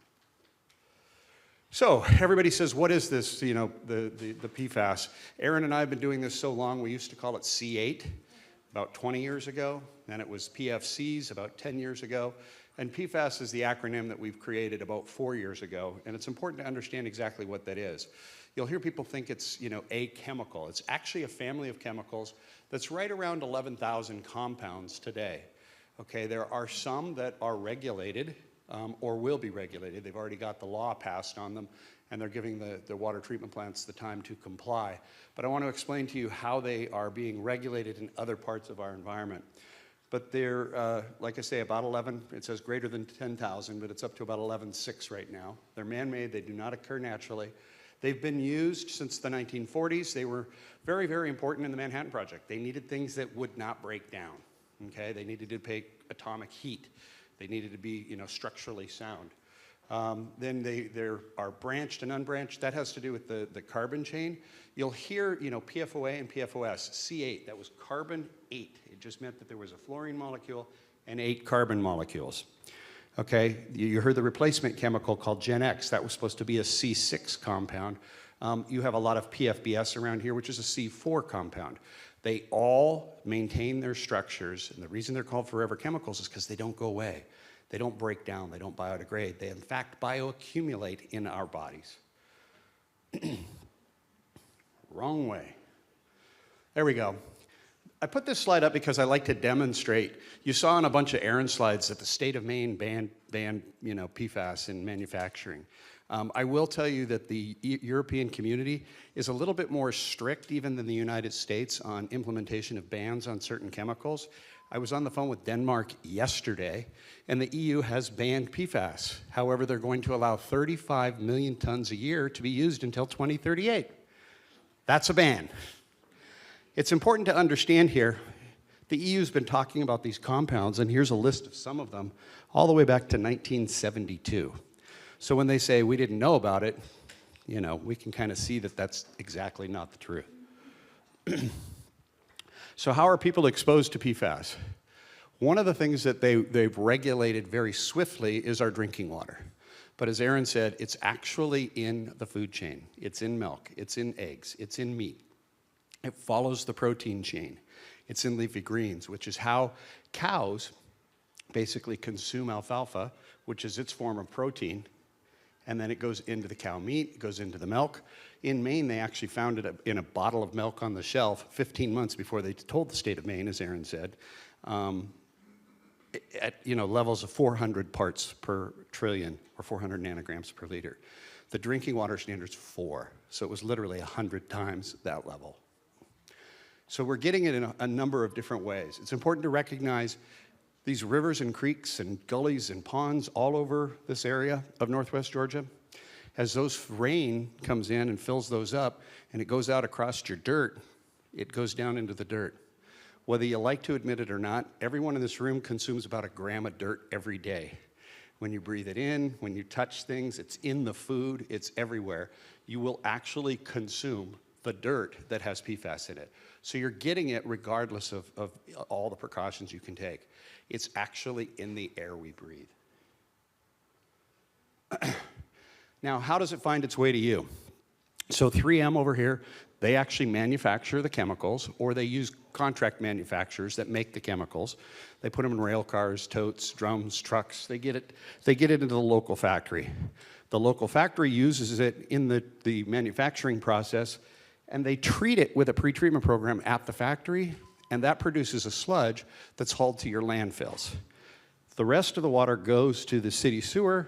So everybody says, what is this, the PFAS? Erin and I have been doing this so long, we used to call it C8 about 20 years ago. Then it was PFCs about 10 years ago. And PFAS is the acronym that we've created about 4 years ago. And it's important to understand exactly what that is. You'll hear people think it's, a chemical. It's actually a family of chemicals that's right around 11,000 compounds today. Okay, there are some that are regulated or will be regulated. They've already got the law passed on them, and they're giving the water treatment plants the time to comply. But I want to explain to you how they are being regulated in other parts of our environment. But they're, like I say, about 11, it says greater than 10,000, but it's up to about 11.6 right now. They're man-made, they do not occur naturally. They've been used since the 1940s. They were very, very important in the Manhattan Project. They needed things that would not break down, okay? They needed to take atomic heat. They needed to be, structurally sound. Then there are branched and unbranched. That has to do with the carbon chain. You'll hear, PFOA and PFOS, C8, that was carbon 8. It just meant that there was a fluorine molecule and 8 carbon molecules. Okay, you heard the replacement chemical called Gen X. That was supposed to be a C6 compound. You have a lot of PFBS around here, which is a C4 compound. They all maintain their structures, and the reason they're called forever chemicals is because they don't go away. They don't break down, they don't biodegrade. They, in fact, bioaccumulate in our bodies. Wrong way. There we go. I put this slide up because I like to demonstrate. You saw in a bunch of Erin slides that the state of Maine banned PFAS in manufacturing. I will tell you that the European community is a little bit more strict even than the United States on implementation of bans on certain chemicals. I was on the phone with Denmark yesterday, and the EU has banned PFAS. However, they're going to allow 35 million tons a year to be used until 2038. That's a ban. It's important to understand here, the EU's been talking about these compounds, and here's a list of some of them, all the way back to 1972. So when they say we didn't know about it, we can kind of see that that's exactly not the truth. So how are people exposed to PFAS? One of the things that they've regulated very swiftly is our drinking water. But as Erin said, it's actually in the food chain. It's in milk, it's in eggs, it's in meat. It follows the protein chain. It's in leafy greens, which is how cows basically consume alfalfa, which is its form of protein, and then it goes into the cow meat, it goes into the milk. In Maine, they actually found it in a bottle of milk on the shelf 15 months before they told the state of Maine, as Erin said, at levels of 400 parts per trillion, or 400 nanograms per liter. The drinking water standard's 4, so it was literally 100 times that level. So we're getting it in a number of different ways. It's important to recognize these rivers and creeks and gullies and ponds all over this area of northwest Georgia. As those rain comes in and fills those up and it goes out across your dirt, it goes down into the dirt. Whether you like to admit it or not, everyone in this room consumes about 1 gram of dirt every day. When you breathe it in, when you touch things, it's in the food, it's everywhere. You will actually consume the dirt that has PFAS in it. So you're getting it regardless of all the precautions you can take. It's actually in the air we breathe. Now, how does it find its way to you? So 3M over here, they actually manufacture the chemicals, or they use contract manufacturers that make the chemicals. They put them in rail cars, totes, drums, trucks. They get it into the local factory. The local factory uses it in the manufacturing process, and they treat it with a pretreatment program at the factory, and that produces a sludge that's hauled to your landfills. The rest of the water goes to the city sewer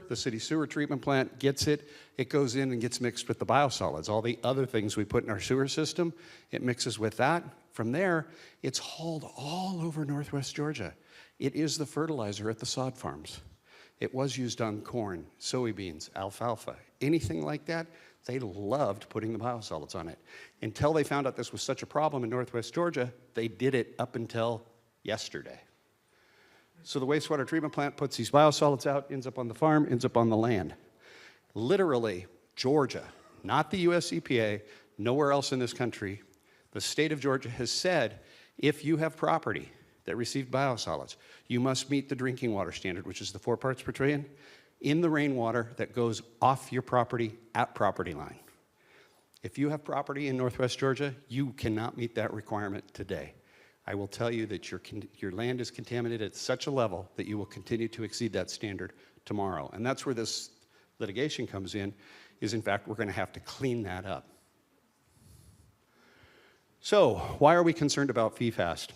treatment plant gets it, it goes in and gets mixed with the biosolids. All the other things we put in our sewer system, it mixes with that. From there, it's hauled all over northwest Georgia. It is the fertilizer at the sod farms. It was used on corn, soybeans, alfalfa, anything like that. They loved putting the biosolids on it. Until they found out this was such a problem in northwest Georgia, they did it up until yesterday. So the wastewater treatment plant puts these biosolids out, ends up on the farm, ends up on the land. Literally, Georgia, not the US EPA, nowhere else in this country, the state of Georgia has said, if you have property that received biosolids, you must meet the drinking water standard, which is the 4 parts per trillion, in the rainwater that goes off your property at property line. If you have property in northwest Georgia, you cannot meet that requirement today. I will tell you that your land is contaminated at such a level that you will continue to exceed that standard tomorrow. And that's where this litigation comes in, is in fact we're going to have to clean that up. So why are we concerned about PFAS?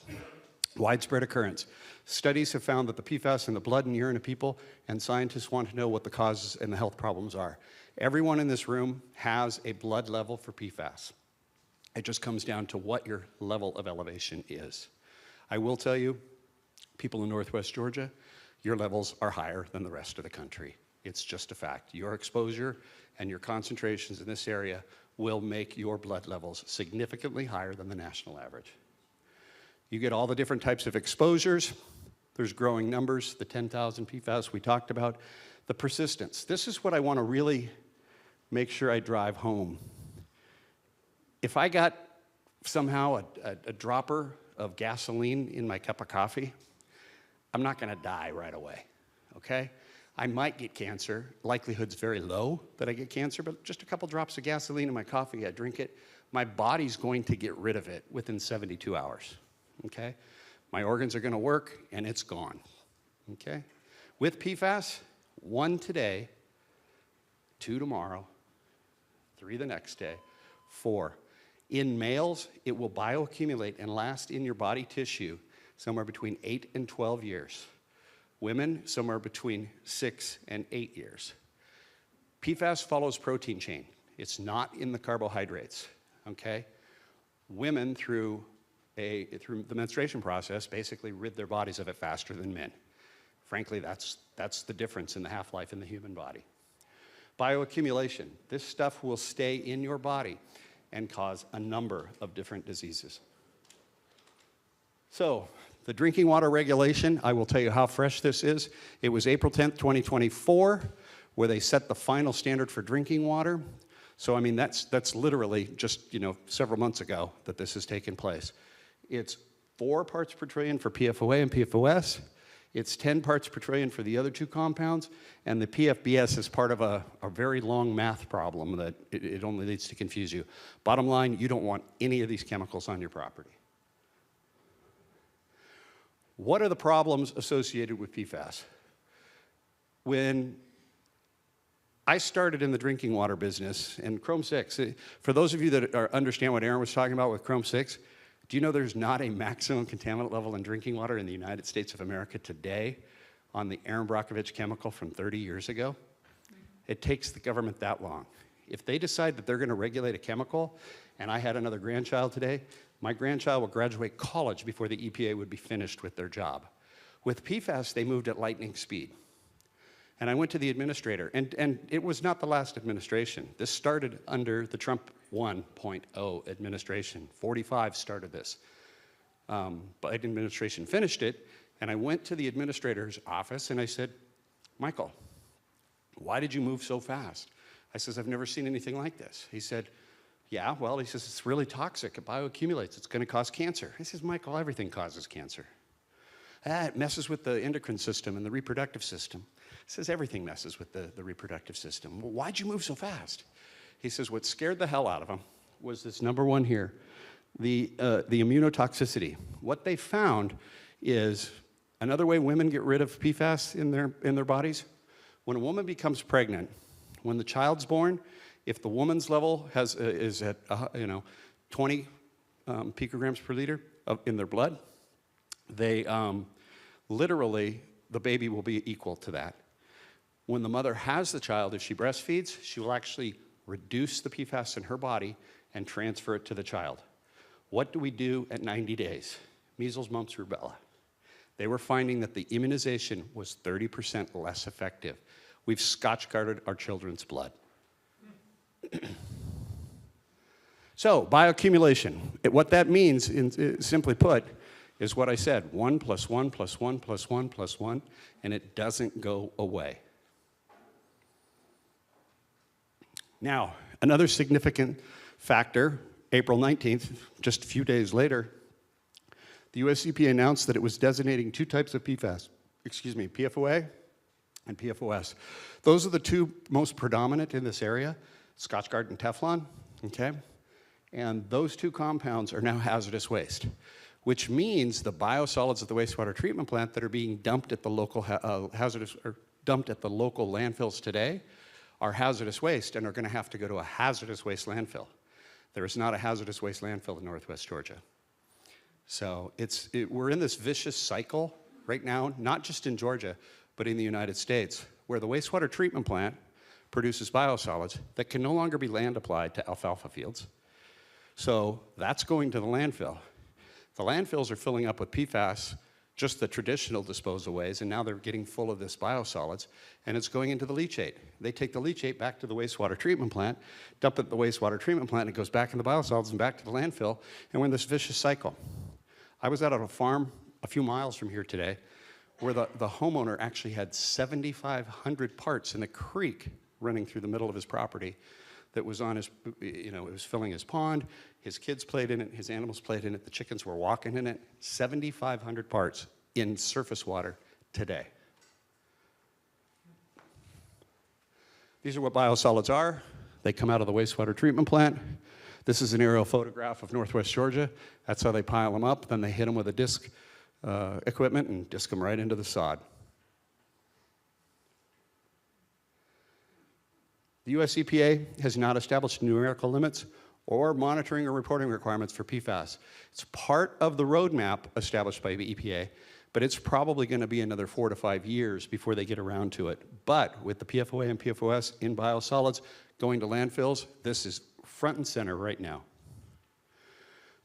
Widespread occurrence. Studies have found that the PFAS in the blood and urine of people, and scientists want to know what the causes and the health problems are. Everyone in this room has a blood level for PFAS. It just comes down to what your level of elevation is. I will tell you, people in Northwest Georgia, your levels are higher than the rest of the country. It's just a fact. Your exposure and your concentrations in this area will make your blood levels significantly higher than the national average. You get all the different types of exposures. There's growing numbers, the 10,000 PFAS we talked about. The persistence. This is what I want to really make sure I drive home. If I got somehow a dropper of gasoline in my cup of coffee, I'm not going to die right away, okay? I might get cancer. Likelihood's very low that I get cancer, but just a couple drops of gasoline in my coffee, I drink it, my body's going to get rid of it within 72 hours, okay? My organs are going to work, and it's gone, okay? With PFAS, 1 today, 2 tomorrow, 3 the next day, 4. In males, it will bioaccumulate and last in your body tissue somewhere between 8 and 12 years. Women, somewhere between 6 and 8 years. PFAS follows protein chain. It's not in the carbohydrates, okay? Women, through the menstruation process, basically rid their bodies of it faster than men. Frankly, that's the difference in the half-life in the human body. Bioaccumulation. This stuff will stay in your body and cause a number of different diseases. So, the drinking water regulation, I will tell you how fresh this is. It was April 10th, 2024, where they set the final standard for drinking water. So, I mean, that's literally just, several months ago that this has taken place. It's 4 parts per trillion for PFOA and PFOS. It's 10 parts per trillion for the other 2 compounds, and the PFBS is part of a very long math problem that it only leads to confuse you. Bottom line, you don't want any of these chemicals on your property. What are the problems associated with PFAS? When I started in the drinking water business, and Chrome 6, for those of you that understand what Erin was talking about with Chrome 6, do you know there's not a maximum contaminant level in drinking water in the United States of America today on the Erin Brockovich chemical from 30 years ago? It takes the government that long. If they decide that they're going to regulate a chemical, and I had another grandchild today, my grandchild will graduate college before the EPA would be finished with their job. With PFAS, they moved at lightning speed. And I went to the administrator, and it was not the last administration. This started under the Trump 1.0 administration. 45 started this. Biden administration finished it, and I went to the administrator's office and I said, Michael, why did you move so fast? I says, I've never seen anything like this. He said, yeah, well, he says, it's really toxic. It bioaccumulates. It's going to cause cancer. I says, Michael, everything causes cancer. It messes with the endocrine system and the reproductive system. He says, everything messes with the reproductive system. Well, why'd you move so fast? He says, what scared the hell out of him was this number 1 here, the immunotoxicity. What they found is another way women get rid of PFAS in their bodies. When a woman becomes pregnant, when the child's born, if the woman's level is at 20 picograms per liter in their blood, they literally, the baby will be equal to that. When the mother has the child, if she breastfeeds, she will actually reduce the PFAS in her body and transfer it to the child. What do we do at 90 days? Measles, mumps, rubella. They were finding that the immunization was 30% less effective. We've Scotch-guarded our children's blood. So, bioaccumulation. What that means, simply put, is what I said, 1 + 1 + 1 + 1 + 1, and it doesn't go away. Now, another significant factor, April 19th, just a few days later, the US EPA announced that it was designating 2 types of PFAS, PFOA and PFOS. Those are the 2 most predominant in this area, Scotchgard and Teflon, okay? And those 2 compounds are now hazardous waste, which means the biosolids at the wastewater treatment plant that are being dumped at the local landfills today are hazardous waste and are going to have to go to a hazardous waste landfill. There is not a hazardous waste landfill in Northwest Georgia. So we're in this vicious cycle right now, not just in Georgia, but in the United States, where the wastewater treatment plant produces biosolids that can no longer be land applied to alfalfa fields. So that's going to the landfill. The landfills are filling up with PFAS, just the traditional disposal ways, and now they're getting full of this biosolids, and it's going into the leachate. They take the leachate back to the wastewater treatment plant, dump it at the wastewater treatment plant, and it goes back in the biosolids and back to the landfill, and we're in this vicious cycle. I was out on a farm a few miles from here today where the homeowner actually had 7,500 parts in a creek running through the middle of his property that was on his, it was filling his pond. His kids played in it, his animals played in it, the chickens were walking in it. 7,500 parts in surface water today. These are what biosolids are. They come out of the wastewater treatment plant. This is an aerial photograph of northwest Georgia. That's how they pile them up. Then they hit them with a disc equipment and disc them right into the sod. The US EPA has not established numerical limits or monitoring or reporting requirements for PFAS. It's part of the roadmap established by the EPA, but it's probably going to be another 4 to 5 years before they get around to it. But with the PFOA and PFOS in biosolids going to landfills, this is front and center right now.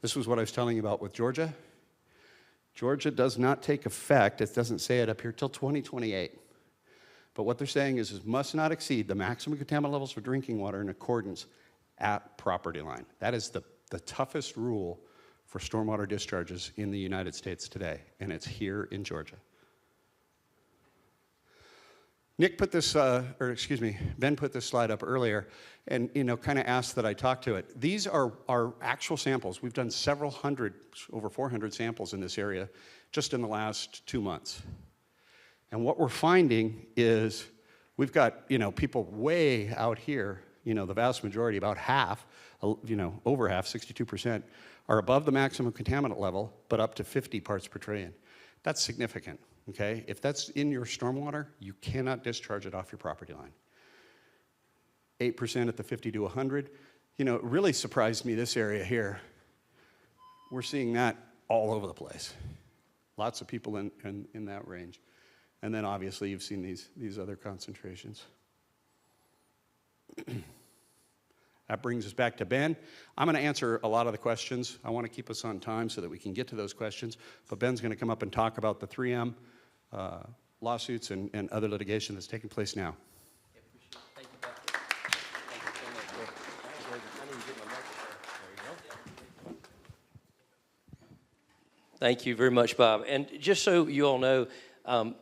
This was what I was telling you about with Georgia. Georgia does not take effect, it doesn't say it up here, till 2028. But what they're saying is it must not exceed the maximum contaminant levels for drinking water in accordance at property line. That is the toughest rule for stormwater discharges in the United States today, and it's here in Georgia. Ben put this slide up earlier and kind of asked that I talk to it. These are our actual samples. We've done several hundred, over 400 samples in this area just in the last 2 months. And what we're finding is we've got, people way out here, the vast majority, about half, over half, 62%, are above the maximum contaminant level, but up to 50 parts per trillion. That's significant, okay? If that's in your stormwater, you cannot discharge it off your property line. 8% at the 50 to 100. It really surprised me, this area here. We're seeing that all over the place. Lots of people in that range. And then obviously you've seen these other concentrations. That brings us back to Ben. I'm going to answer a lot of the questions. I want to keep us on time so that we can get to those questions. But Ben's going to come up and talk about the 3M lawsuits and other litigation that's taking place now. Thank you, Bob. Thank you so much. I need to get my microphone. There you go. Thank you very much, Bob. And just so you all know,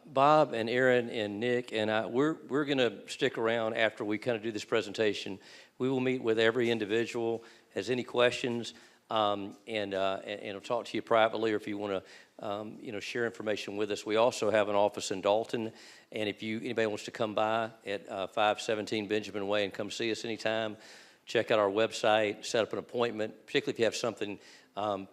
Bob and Erin and Nick and I, we're going to stick around after we kind of do this presentation. We will meet with every individual, has any questions, and I'll talk to you privately, or if you want to, share information with us. We also have an office in Dalton, and if anybody wants to come by at 517 Benjamin Way and come see us anytime, check out our website, set up an appointment, particularly if you have something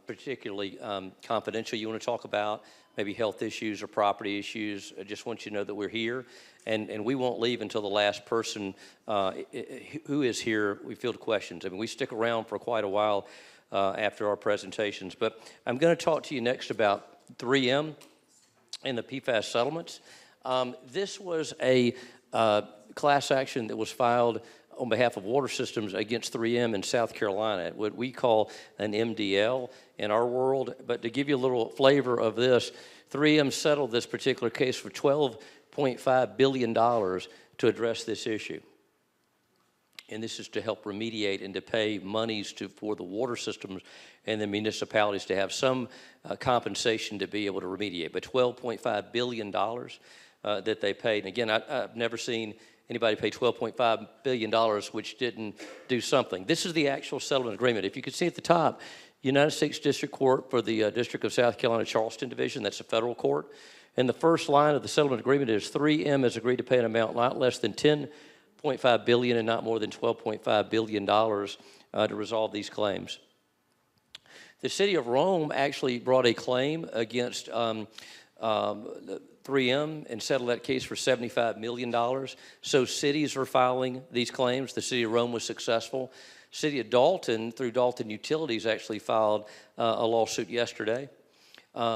particularly confidential you want to talk about, maybe health issues or property issues. I just want you to know that we're here, and we won't leave until the last person who is here, we field questions. I mean, we stick around for quite a while after our presentations. But I'm going to talk to you next about 3M and the PFAS settlements. This was a class action that was filed on behalf of water systems against 3M in South Carolina, what we call an MDL in our world. But to give you a little flavor of this, 3M settled this particular case for $12.5 billion to address this issue. And this is to help remediate and to pay monies for the water systems and the municipalities to have some compensation to be able to remediate. But $12.5 billion that they paid. And again, I've never seen anybody pay $12.5 billion which didn't do something. This is the actual settlement agreement. If you can see at the top, United States District Court for the District of South Carolina Charleston Division, that's a federal court. And the first line of the settlement agreement is 3M has agreed to pay an amount not less than $10.5 billion and not more than $12.5 billion to resolve these claims. The city of Rome actually brought a claim against 3M and settled that case for $75 million. So cities are filing these claims. The city of Rome was successful. City of Dalton, through Dalton Utilities, actually filed a lawsuit yesterday.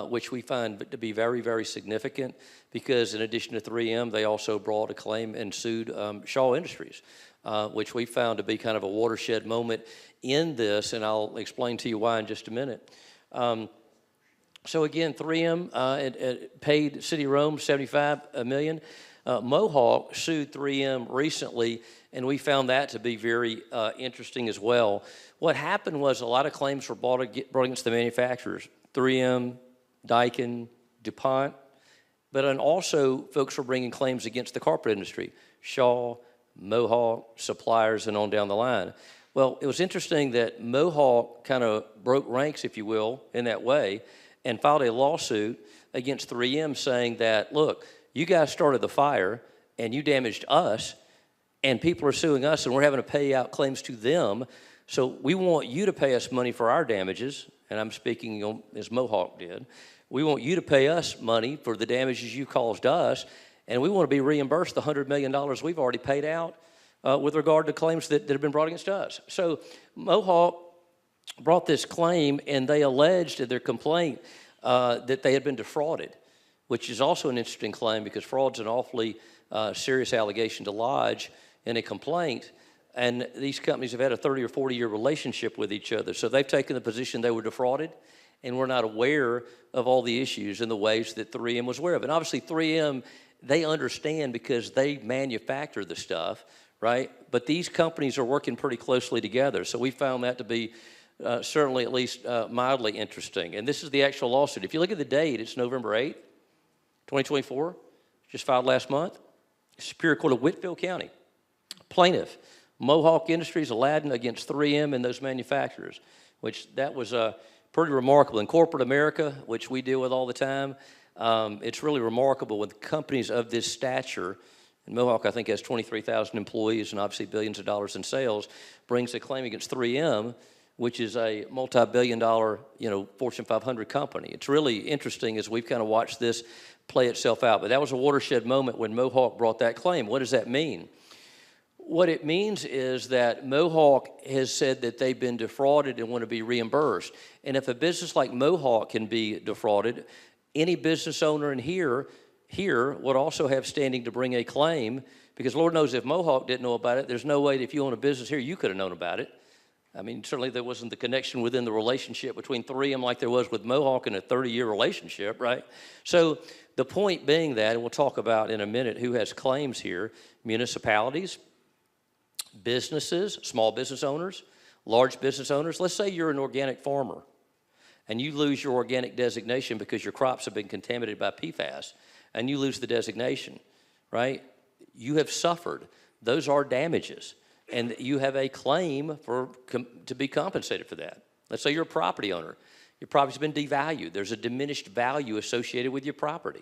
which we find to be very, very significant because in addition to 3M, they also brought a claim and sued Shaw Industries, which we found to be kind of a watershed moment in this, and I'll explain to you why in just a minute. So again, 3M it paid City of Rome $75 million. Mohawk sued 3M recently, and we found that to be very interesting as well. What happened was a lot of claims were brought against the manufacturers, 3M, Daikin, DuPont, but then also folks were bringing claims against the carpet industry, Shaw, Mohawk, suppliers, and on down the line. Well, it was interesting that Mohawk kind of broke ranks, if you will, in that way, and filed a lawsuit against 3M saying that, look, you guys started the fire, and you damaged us, and people are suing us, and we're having to pay out claims to them, so we want you to pay us money for our damages, and I'm speaking as Mohawk did. We want you to pay us money for the damages you caused us, and we want to be reimbursed the $100 million we've already paid out with regard to claims that have been brought against us. So Mohawk brought this claim, and they alleged in their complaint that they had been defrauded, which is also an interesting claim because fraud's an awfully serious allegation to lodge in a complaint, and these companies have had a 30 or 40-year relationship with each other. So they've taken the position they were defrauded, and we're not aware of all the issues and the ways that 3M was aware of. And obviously 3M, they understand because they manufacture the stuff, right? But these companies are working pretty closely together. So we found that to be certainly at least mildly interesting. And this is the actual lawsuit. If you look at the date, it's November 8th, 2024, just filed last month. Superior Court of Whitfield County. Plaintiff, Mohawk Industries, Aladdin against 3M and those manufacturers, which that was pretty remarkable. In corporate America, which we deal with all the time, it's really remarkable with companies of this stature. And Mohawk, I think, has 23,000 employees and obviously billions of dollars in sales, brings a claim against 3M, which is a multi-billion-dollar, Fortune 500 company. It's really interesting as we've kind of watched this play itself out. But that was a watershed moment when Mohawk brought that claim. What does that mean? What it means is that Mohawk has said that they've been defrauded and want to be reimbursed. And if a business like Mohawk can be defrauded, any business owner in here would also have standing to bring a claim, because Lord knows if Mohawk didn't know about it, there's no way that if you own a business here, you could have known about it. I mean, certainly there wasn't the connection within the relationship between 3M like there was with Mohawk in a 30-year relationship, right? So the point being that, and we'll talk about in a minute who has claims here, municipalities, businesses, small business owners, large business owners. Let's say you're an organic farmer and you lose your organic designation because your crops have been contaminated by PFAS and you lose the designation, right? You have suffered. Those are damages, and you have a claim to be compensated for that. Let's say you're a property owner. Your property's been devalued. There's a diminished value associated with your property.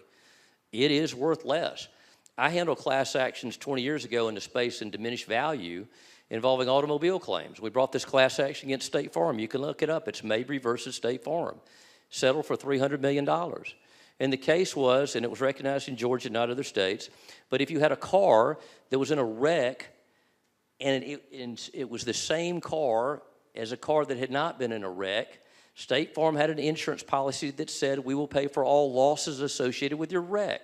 It is worth less. I handled class actions 20 years ago in the space in diminished value involving automobile claims. We brought this class action against State Farm. You can look it up. It's Mabry versus State Farm. Settled for $300 million. And the case was, and it was recognized in Georgia, not other states, but if you had a car that was in a wreck and it was the same car as a car that had not been in a wreck, State Farm had an insurance policy that said we will pay for all losses associated with your wreck.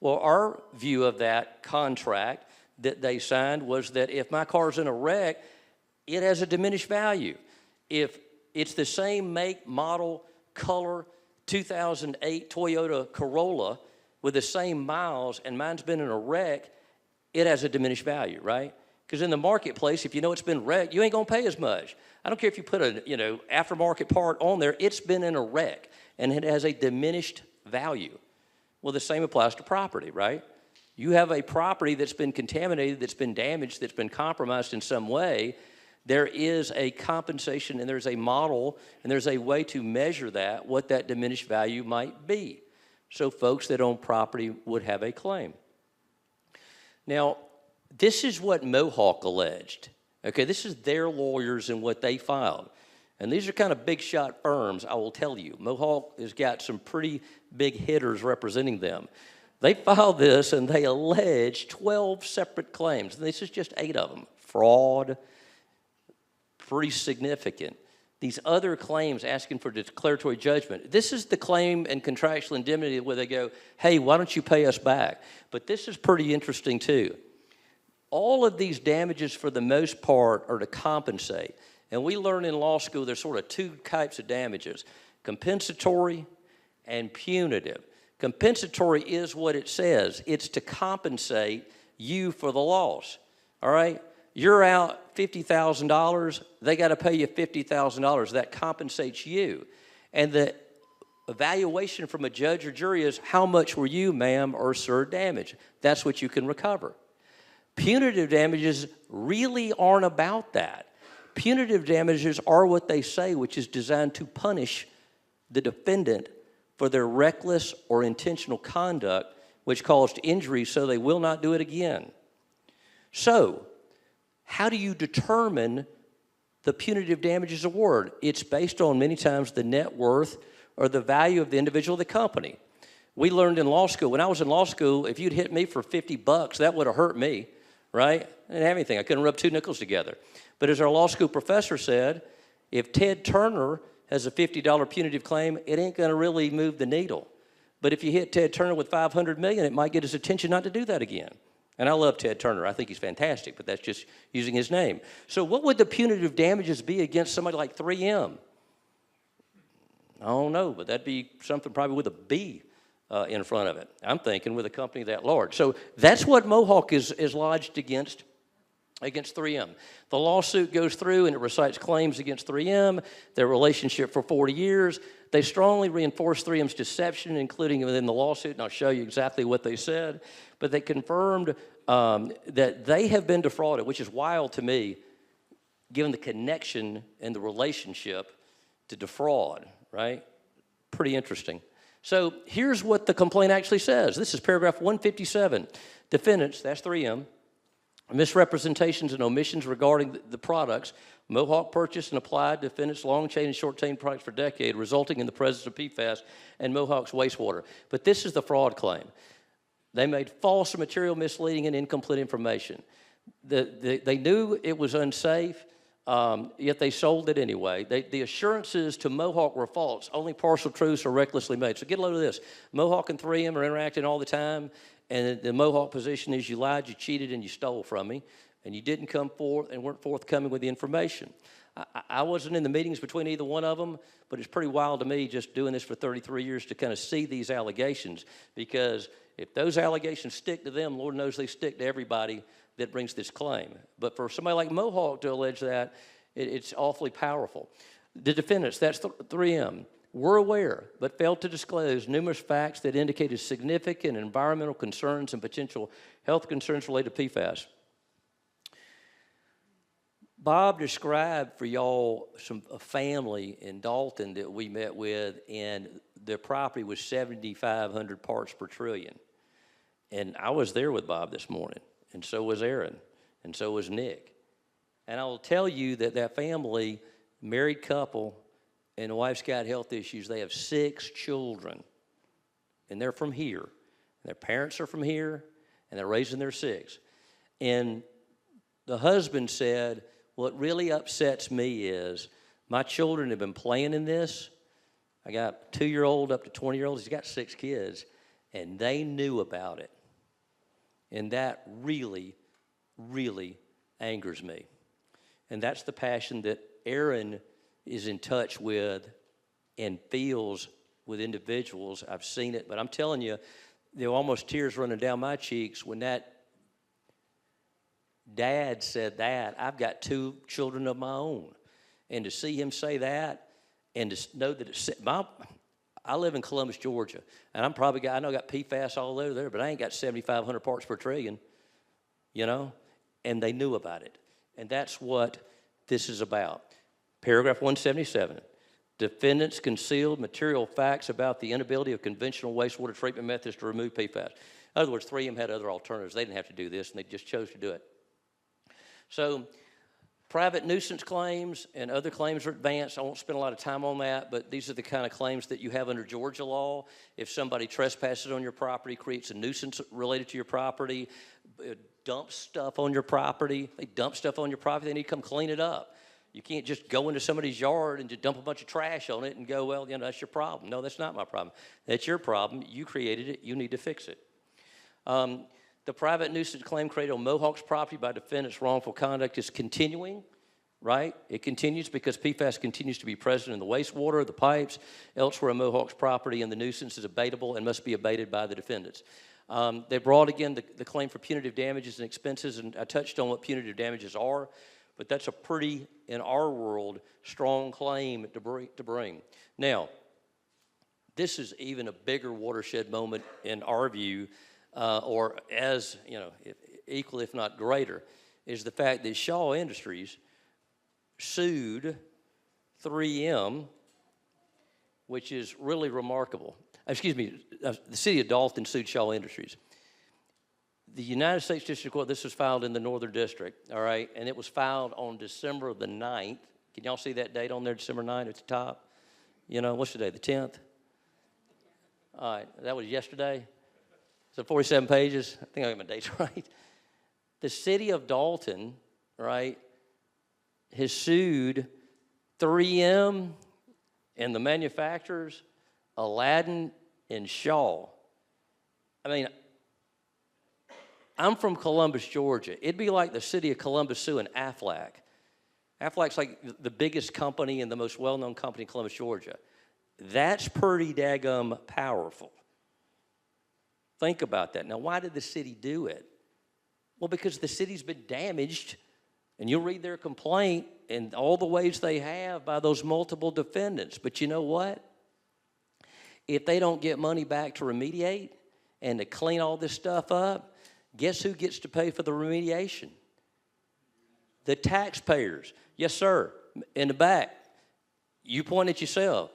Well, our view of that contract that they signed was that if my car's in a wreck, it has a diminished value. If it's the same make, model, color, 2008 Toyota Corolla with the same miles and mine's been in a wreck, it has a diminished value, right? Because in the marketplace, if you know it's been wrecked, you ain't gonna pay as much. I don't care if you put a aftermarket part on there, it's been in a wreck and it has a diminished value. Well, the same applies to property, right? You have a property that's been contaminated, that's been damaged, that's been compromised in some way. There is a compensation and there's a model and there's a way to measure that, what that diminished value might be. So folks that own property would have a claim. Now, this is what Mohawk alleged. Okay, this is their lawyers and what they filed. And these are kind of big shot firms, I will tell you. Mohawk has got some pretty big hitters representing them. They filed this and they allege 12 separate claims. And this is just 8 of them. Fraud, pretty significant. these other claims asking for declaratory judgment. This is the claim and contractual indemnity where they go, hey, why don't you pay us back? But this is pretty interesting too. All of these damages for the most part are to compensate. And we learn in law school there's sort of two types of damages, compensatory and punitive. Compensatory is what it says. It's to compensate you for the loss, all right? You're out $50,000, they got to pay you $50,000. That compensates you. And the evaluation from a judge or jury is how much were you, ma'am or sir, damaged? That's what you can recover. Punitive damages really aren't about that. Punitive damages are what they say, which is designed to punish the defendant for their reckless or intentional conduct which caused injury so they will not do it again. So, how do you determine the punitive damages award? It's based on many times the net worth or the value of the individual of the company. We learned in law school, when I was in law school, if you'd hit me for $50, that would have hurt me, right? I didn't have anything. I couldn't rub two nickels together. But as our law school professor said, if Ted Turner has a $50 punitive claim, it ain't going to really move the needle. But if you hit Ted Turner with $500 million, it might get his attention not to do that again. And I love Ted Turner. I think he's fantastic, but that's just using his name. So what would the punitive damages be against somebody like 3M? I don't know, but that'd be something probably with a B in front of it. I'm thinking with a company that large. So that's what Mohawk is lodged against 3M. The lawsuit goes through and it recites claims against 3M, their relationship for 40 years. They strongly reinforce 3M's deception, including within the lawsuit, and I'll show you exactly what they said. But they confirmed that they have been defrauded, which is wild to me, given the connection and the relationship to defraud, right? Pretty interesting. So here's what the complaint actually says. This is paragraph 157. Defendants, that's 3M, misrepresentations and omissions regarding the products Mohawk purchased and applied to defendants' long-chain and short-chain products for decades, resulting in the presence of PFAS and Mohawk's wastewater. But this is the fraud claim. They made false or material misleading and incomplete information. They knew it was unsafe, yet they sold it anyway. The assurances to Mohawk were false. Only partial truths are recklessly made. So get a load of this. Mohawk and 3M are interacting all the time, and the Mohawk position is you lied, you cheated, and you stole from me, and you didn't come forth and weren't forthcoming with the information. I wasn't in the meetings between either one of them, but it's pretty wild to me just doing this for 33 years to kind of see these allegations, because if those allegations stick to them, Lord knows they stick to everybody that brings this claim. But for somebody like Mohawk to allege that, it's awfully powerful. The defendants, that's 3M, were aware but failed to disclose numerous facts that indicated significant environmental concerns and potential health concerns related to PFAS. Bob described for y'all a family in Dalton that we met with, and their property was 7,500 parts per trillion. And I was there with Bob this morning, and so was Erin, and so was Nick. And I will tell you that that family, married couple, and the wife's got health issues. They have 6 children, and they're from here. And their parents are from here, and they're raising their 6. And the husband said, what really upsets me is my children have been playing in this. I got 2-year-old up to 20-year-olds. He's got 6 kids, and they knew about it. And that really, really angers me. And that's the passion that Erin is in touch with and feels with individuals. I've seen it, but I'm telling you, there were almost tears running down my cheeks when that dad said that. I've got 2 children of my own. And to see him say that and to know that it's I live in Columbus, Georgia, and I know I got PFAS all over there, but I ain't got 7,500 parts per trillion, you know? And they knew about it. And that's what this is about. Paragraph 177. Defendants concealed material facts about the inability of conventional wastewater treatment methods to remove PFAS. In other words, 3M had other alternatives. They didn't have to do this, and they just chose to do it. So private nuisance claims and other claims are advanced. I won't spend a lot of time on that, but these are the kind of claims that you have under Georgia law. If somebody trespasses on your property, creates a nuisance related to your property, dumps stuff on your property, they dump stuff on your property, they need to come clean it up. You can't just go into somebody's yard and just dump a bunch of trash on it and go, well, that's your problem. No, that's not my problem. That's your problem. You created it. You need to fix it. The private nuisance claim created on Mohawk's property by defendant's wrongful conduct is continuing, right? It continues because PFAS continues to be present in the wastewater, the pipes, elsewhere on Mohawk's property, and the nuisance is abatable and must be abated by the defendants. They brought, again, the claim for punitive damages and expenses, and I touched on what punitive damages are, but that's a pretty, in our world, strong claim to bring. Now, this is even a bigger watershed moment in our view, or as, equal if not greater, is the fact that Shaw Industries sued 3M, which is really remarkable. Excuse me, the city of Dalton sued Shaw Industries. The United States District Court, this was filed in the Northern District, all right, and it was filed on December the 9th. Can y'all see that date on there, December 9th at the top? What's the day, the 10th? All right, that was yesterday. So 47 pages. I think I got my dates right. The city of Dalton, right, has sued 3M and the manufacturers, Aladdin and Shaw. I mean, I'm from Columbus, Georgia. It'd be like the city of Columbus suing Aflac. Aflac's like the biggest company and the most well-known company in Columbus, Georgia. That's pretty daggum powerful. Think about that. Now, why did the city do it? Well, because the city's been damaged, and you'll read their complaint and all the ways they have by those multiple defendants. But you know what? If they don't get money back to remediate and to clean all this stuff up, guess who gets to pay for the remediation? The taxpayers. Yes, sir. In the back. You point at yourself.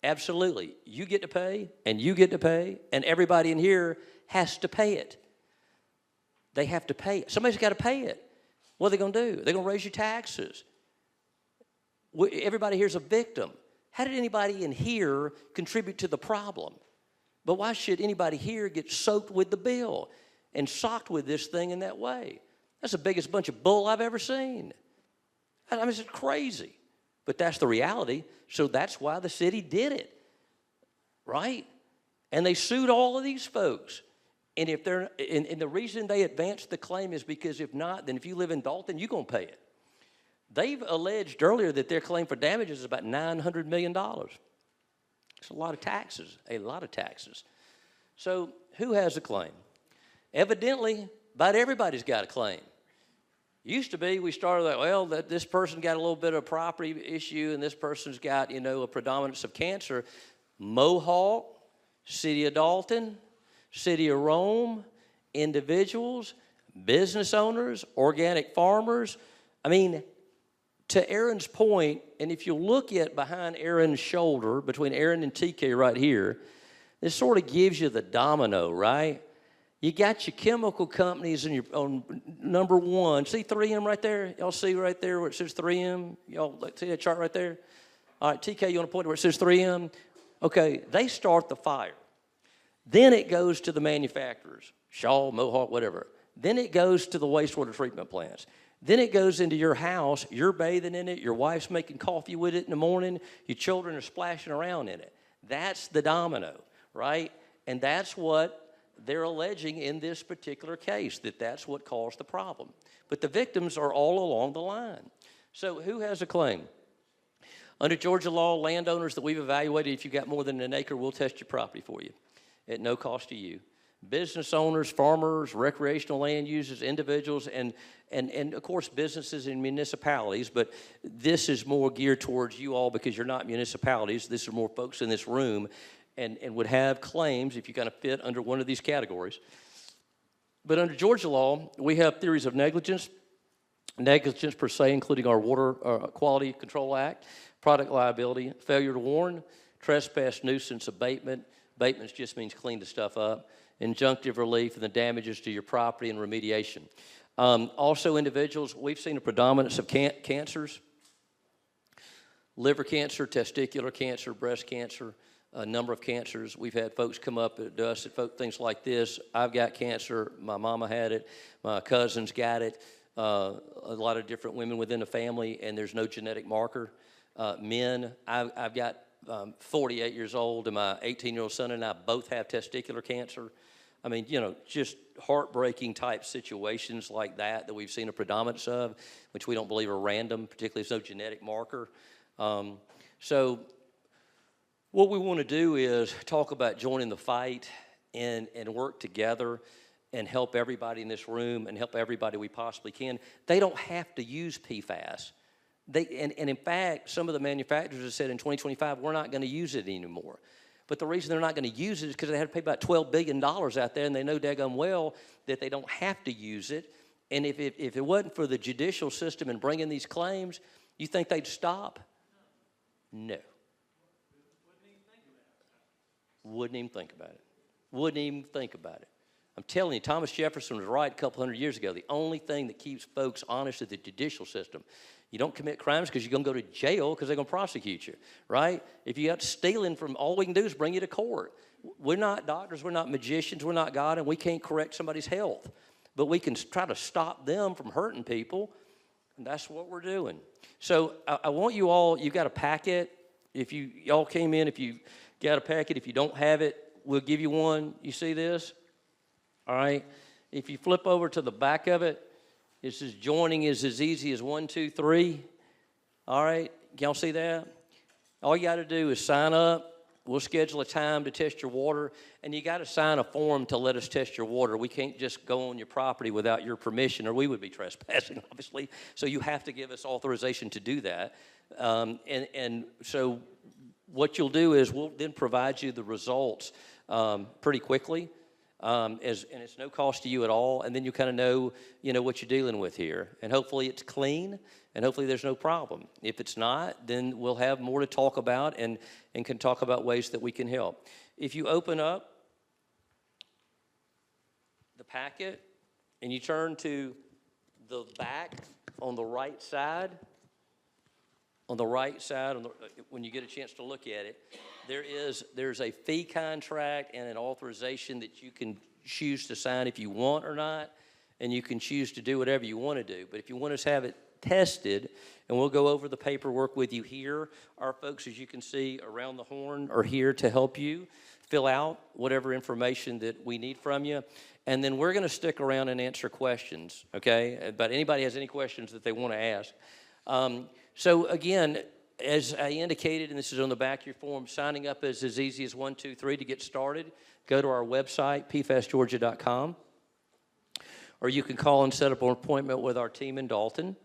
Absolutely. You get to pay, and you get to pay, and everybody in here has to pay it. They have to pay it. Somebody's got to pay it. What are they going to do? They're going to raise your taxes. Everybody here's a victim. How did anybody in here contribute to the problem? But why should anybody here get soaked with the bill and socked with this thing in that way? That's the biggest bunch of bull I've ever seen. I mean, it's crazy. But that's the reality, so that's why the city did it, right? And they sued all of these folks. And if they're, and the reason they advanced the claim is because if not, then if you live in Dalton, you're going to pay it. They've alleged earlier that their claim for damages is about $900 million. It's a lot of taxes, a lot of taxes. So who has a claim? Evidently, about everybody's got a claim. Used to be, we started like, well, this person got a little bit of property issue and this person's got, a predominance of cancer. Mohawk, City of Dalton, City of Rome, individuals, business owners, organic farmers. I mean, to Erin's point, and if you look at behind Erin's shoulder, between Erin and TK right here, this sort of gives you the domino, right? You got your chemical companies on number one. See 3M right there? Y'all see right there where it says 3M? Y'all see that chart right there? All right, TK, you want to point where it says 3M? Okay, they start the fire. Then it goes to the manufacturers, Shaw, Mohawk, whatever. Then it goes to the wastewater treatment plants. Then it goes into your house. You're bathing in it. Your wife's making coffee with it in the morning. Your children are splashing around in it. That's the domino, right? And that's what they're alleging in this particular case, that's what caused the problem. But the victims are all along the line. So who has a claim? Under Georgia law, landowners that we've evaluated, if you've got more than an acre, we'll test your property for you at no cost to you. Business owners, farmers, recreational land users, individuals, and of course businesses and municipalities, but this is more geared towards you all because you're not municipalities. This is more folks in this room and would have claims if you kind of fit under one of these categories. But under Georgia law, we have theories of negligence per se, including our Water Quality Control Act, product liability, failure to warn, trespass, nuisance, abatement. Abatements just means clean the stuff up, injunctive relief, and the damages to your property and remediation. Also individuals, we've seen a predominance of cancers, liver cancer, testicular cancer, breast cancer, a number of cancers. We've had folks come up to us at things like this. I've got cancer. My mama had it. My cousins got it. a lot of different women within the family, and there's no genetic marker. Men, I've got 48 years old, and my 18-year-old son and I both have testicular cancer. I mean, you know, just heartbreaking type situations like that we've seen a predominance of, which we don't believe are random, particularly if there's no genetic marker. So what we want to do is talk about joining the fight and work together and help everybody in this room and help everybody we possibly can. They don't have to use PFAS. And in fact, some of the manufacturers have said in 2025, we're not going to use it anymore. But the reason they're not going to use it is because they had to pay about $12 billion out there, and they know daggone well that they don't have to use it. And if it wasn't for the judicial system and bringing these claims, you think they'd stop? No. Wouldn't even think about it. Wouldn't even think about it. I'm telling you, Thomas Jefferson was right a couple hundred years ago. The only thing that keeps folks honest is the judicial system. You don't commit crimes because you're going to go to jail because they're going to prosecute you, right? If you got stealing from, all we can do is bring you to court. We're not doctors, we're not magicians, we're not God, and we can't correct somebody's health. But we can try to stop them from hurting people, and that's what we're doing. So I want you all, you've got a packet. If y'all came in, if you got a packet, if you don't have it, we'll give you one. You see this? All right. If you flip over to the back of it, it says joining is as easy as 1, 2, 3. All right. Y'all see that? All you got to do is sign up. We'll schedule a time to test your water, and you got to sign a form to let us test your water. We can't just go on your property without your permission, or we would be trespassing, obviously. So you have to give us authorization to do that. And so what you'll do is we'll then provide you the results pretty quickly. And it's no cost to you at all, and then you kind of know, what you're dealing with here. And hopefully it's clean, and hopefully there's no problem. If it's not, then we'll have more to talk about and can talk about ways that we can help. If you open up the packet and you turn to the back on the right side, when you get a chance to look at it, there's a fee contract and an authorization that you can choose to sign if you want or not, and you can choose to do whatever you want to do. But if you want us to have it tested, and we'll go over the paperwork with you here, our folks, as you can see, around the horn are here to help you fill out whatever information that we need from you. And then we're going to stick around and answer questions, okay? But anybody has any questions that they want to ask. So again, as I indicated, and this is on the back of your form, signing up is as easy as 1, 2, 3 to get started. Go to our website, pfasgeorgia.com, or you can call and set up an appointment with our team in Dalton.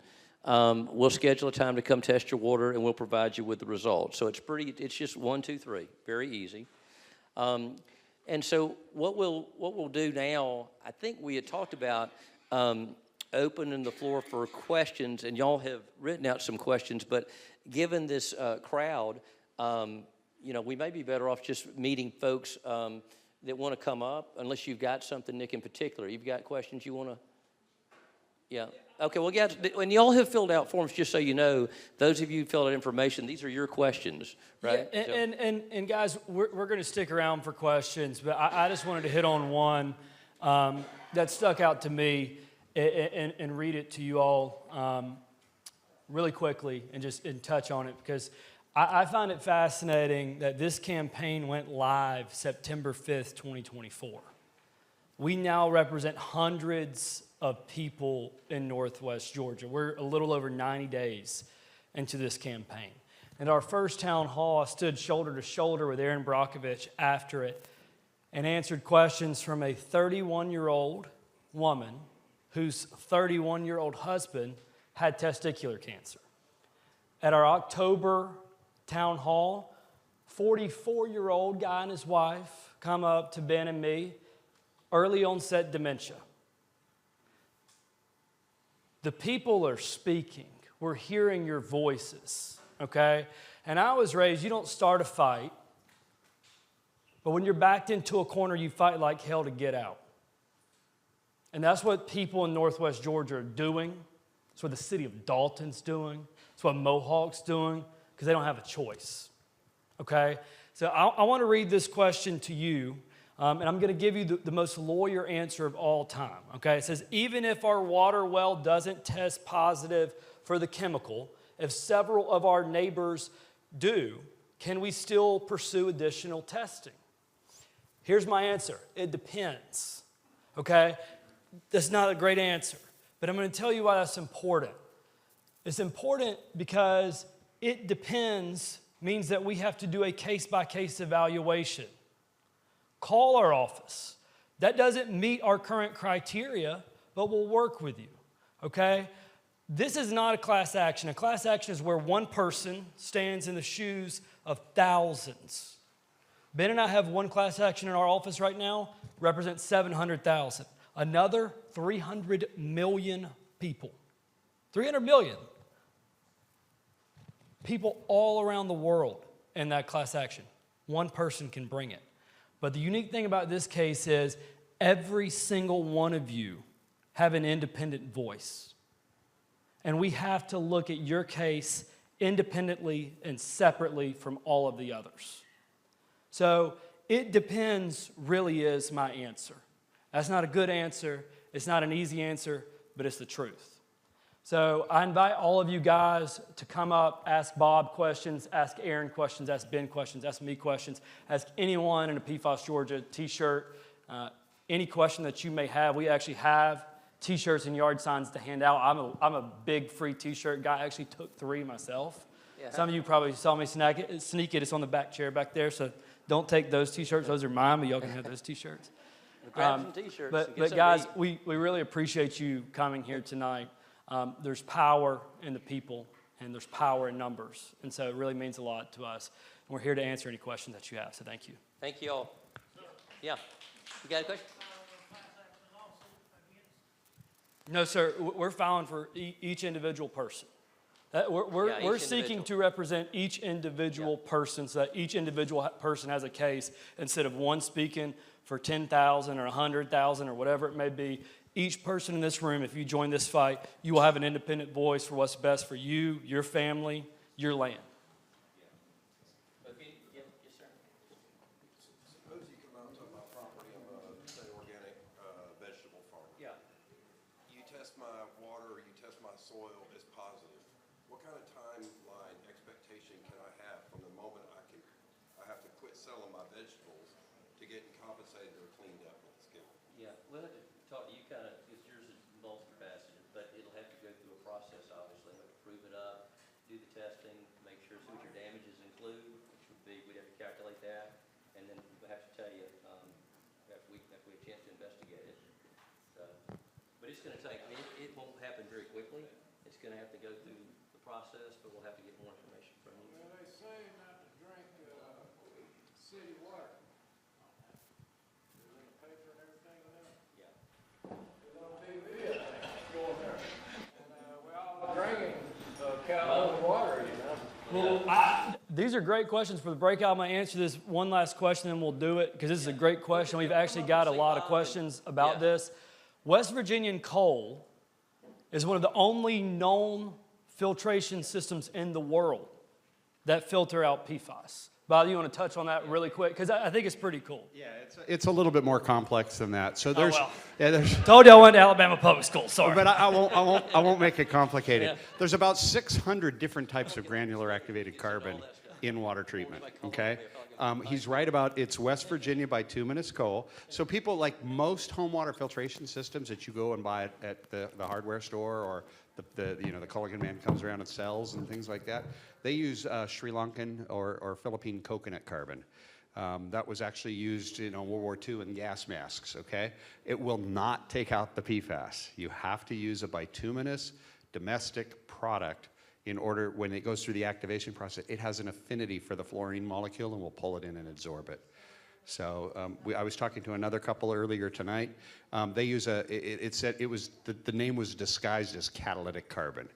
We'll schedule a time to come test your water, and we'll provide you with the results. So it's just 1, 2, 3, very easy. And so what we'll do now, I think we had talked about opening the floor for questions, and y'all have written out some questions, but given this crowd, we may be better off just meeting folks that want to come up, unless you've got something, Nick, in particular. You've got questions you want to? Yeah. Okay, well, yeah, when y'all have filled out forms, just so you know, those of you who filled out information, these are your questions, right? Yeah, and guys, we're going to stick around for questions, but I just wanted to hit on one that stuck out to me and read it to you all really quickly and touch on it, because I find it fascinating that this campaign went live September 5th, 2024. We now represent hundreds of people in Northwest Georgia. We're a little over 90 days into this campaign. And our first town hall, I stood shoulder to shoulder with Erin Brockovich after it and answered questions from a 31-year-old woman whose 31-year-old husband had testicular cancer. At our October town hall, 44-year-old guy and his wife come up to Ben and me, early onset dementia. The people are speaking. We're hearing your voices, okay? And I was raised, you don't start a fight, but when you're backed into a corner, you fight like hell to get out. And that's what people in Northwest Georgia are doing. That's what the city of Dalton's doing. That's what Mohawk's doing, because they don't have a choice, okay? So I want to read this question to you. And I'm going to give you the most lawyer answer of all time, okay? It says, even if our water well doesn't test positive for the chemical, if several of our neighbors do, can we still pursue additional testing? Here's my answer. It depends, okay? That's not a great answer, but I'm going to tell you why that's important. It's important because it depends means that we have to do a case-by-case evaluation. Call our office. That doesn't meet our current criteria, but we'll work with you, okay? This is not a class action. A class action is where one person stands in the shoes of thousands. Ben and I have one class action in our office right now, represents 700,000. Another 300 million people. 300 million people all around the world in that class action. One person can bring it. But the unique thing about this case is every single one of you have an independent voice. And we have to look at your case independently and separately from all of the others. So it depends really is my answer. That's not a good answer. It's not an easy answer, but it's the truth. So I invite all of you guys to come up, ask Bob questions, ask Erin questions, ask Ben questions, ask me questions, ask anyone in a PFAS Georgia t-shirt, any question that you may have. We actually have t-shirts and yard signs to hand out. I'm a big free t-shirt guy. I actually took 3 myself. Yeah. Some of you probably saw me sneak it. It's on the back chair back there, so don't take those t-shirts. Those are mine, but y'all can have those t-shirts. Grab some t-shirts. But guys, we really appreciate you coming here tonight. There's power in the people, and there's power in numbers. And so it really means a lot to us. And we're here to answer any questions that you have, so thank you. Thank you all. Yeah. You got a question? No, sir. We're filing for each individual person. We're seeking to represent each individual person so that each individual person has a case instead of one speaking for 10,000 or 100,000 or whatever it may be. Each person in this room, if you join this fight, you will have an independent voice for what's best for you, your family, your land. Suppose you come out to my property, I'm say organic vegetable farm. Yeah. You test my water, you test my soil, it's positive. What kind of timeline expectation can I have from the moment I have to quit selling my vegetables to getting compensated or cleaned up with the skin? Yeah, we'll have to talk to you kind of, because yours is multifaceted, but it'll have to go through a process, obviously. We'll have to prove it up, do the testing, make sure, see what your damages include, which would be, we'd have to calculate that, and then we'll have to tell you, after we have a chance to investigate it. So, but it's gonna take, it won't happen very quickly. It's gonna have to go through the process, but we'll have to get more information from you. Well, they say not to drink city water. Is in the paper and everything now. Yeah. It's on TV, I think, going there. And we all drinking Calhoun water, you know. Well, these are great questions for the breakout. I'm going to answer this one last question, and we'll do it because this is a great question. We've actually got a lot of questions about this. West Virginian coal is one of the only known filtration systems in the world that filter out PFAS. Bob, you want to touch on that really quick? Because I think it's pretty cool. Yeah, it's a little bit more complex than that. So there's, Told you I went to Alabama Public School. Sorry, but I won't make it complicated. Yeah. There's about 600 different types of granular activated carbon in water treatment. Okay, he's right about it's West Virginia bituminous coal. So people, like most home water filtration systems that you go and buy at the hardware store, or the Culligan man comes around and sells and things like that, they use Sri Lankan or Philippine coconut carbon. That was actually used in World War II in gas masks, okay? It will not take out the PFAS. You have to use a bituminous domestic product in order, when it goes through the activation process, it has an affinity for the fluorine molecule and will pull it in and absorb it. So I was talking to another couple earlier tonight. They use it said it was, the name was disguised as catalytic carbon.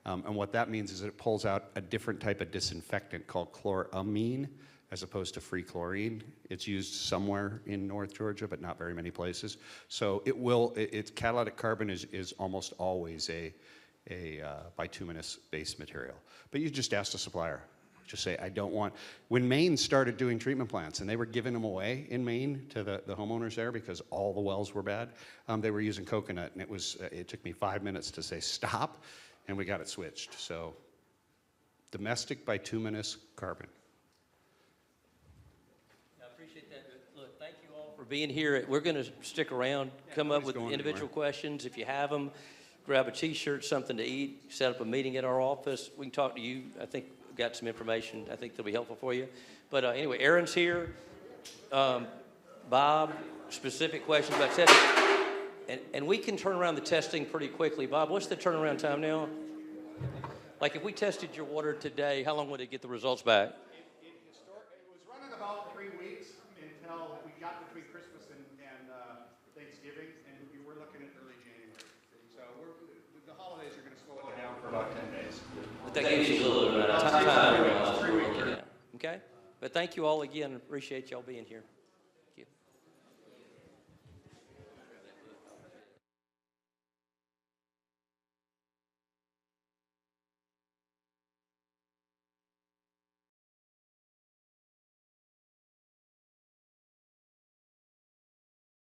And what that means is it pulls out a different type of disinfectant called chloramine, as opposed to free chlorine. It's used somewhere in North Georgia, but not very many places. So it's catalytic carbon is almost always a bituminous-based material. But you just ask the supplier. Just say, I don't want, when Maine started doing treatment plants, and they were giving them away in Maine to the homeowners there because all the wells were bad, they were using coconut, and it took me 5 minutes to say stop, and we got it switched. So domestic bituminous carbon. I appreciate that. Look, thank you all for being here. We're going to stick around, come up nobody's with going individual anywhere. questions. If you have them, grab a T-shirt, something to eat, set up a meeting at our office. We can talk to you. I think we've got some information I think that'll be helpful for you. But anyway, Erin's here. Bob, specific questions about testing. And we can turn around the testing pretty quickly. Bob, what's the turnaround time now? Like if we tested your water today, how long would it get the results back? It was running about 3 weeks until we got between Christmas and Thanksgiving, and we were looking at early January. So the holidays are going to slow it down for about 10 days. But that gives you a little bit of time. 3 weeks. Okay? But thank you all again. Appreciate y'all being here.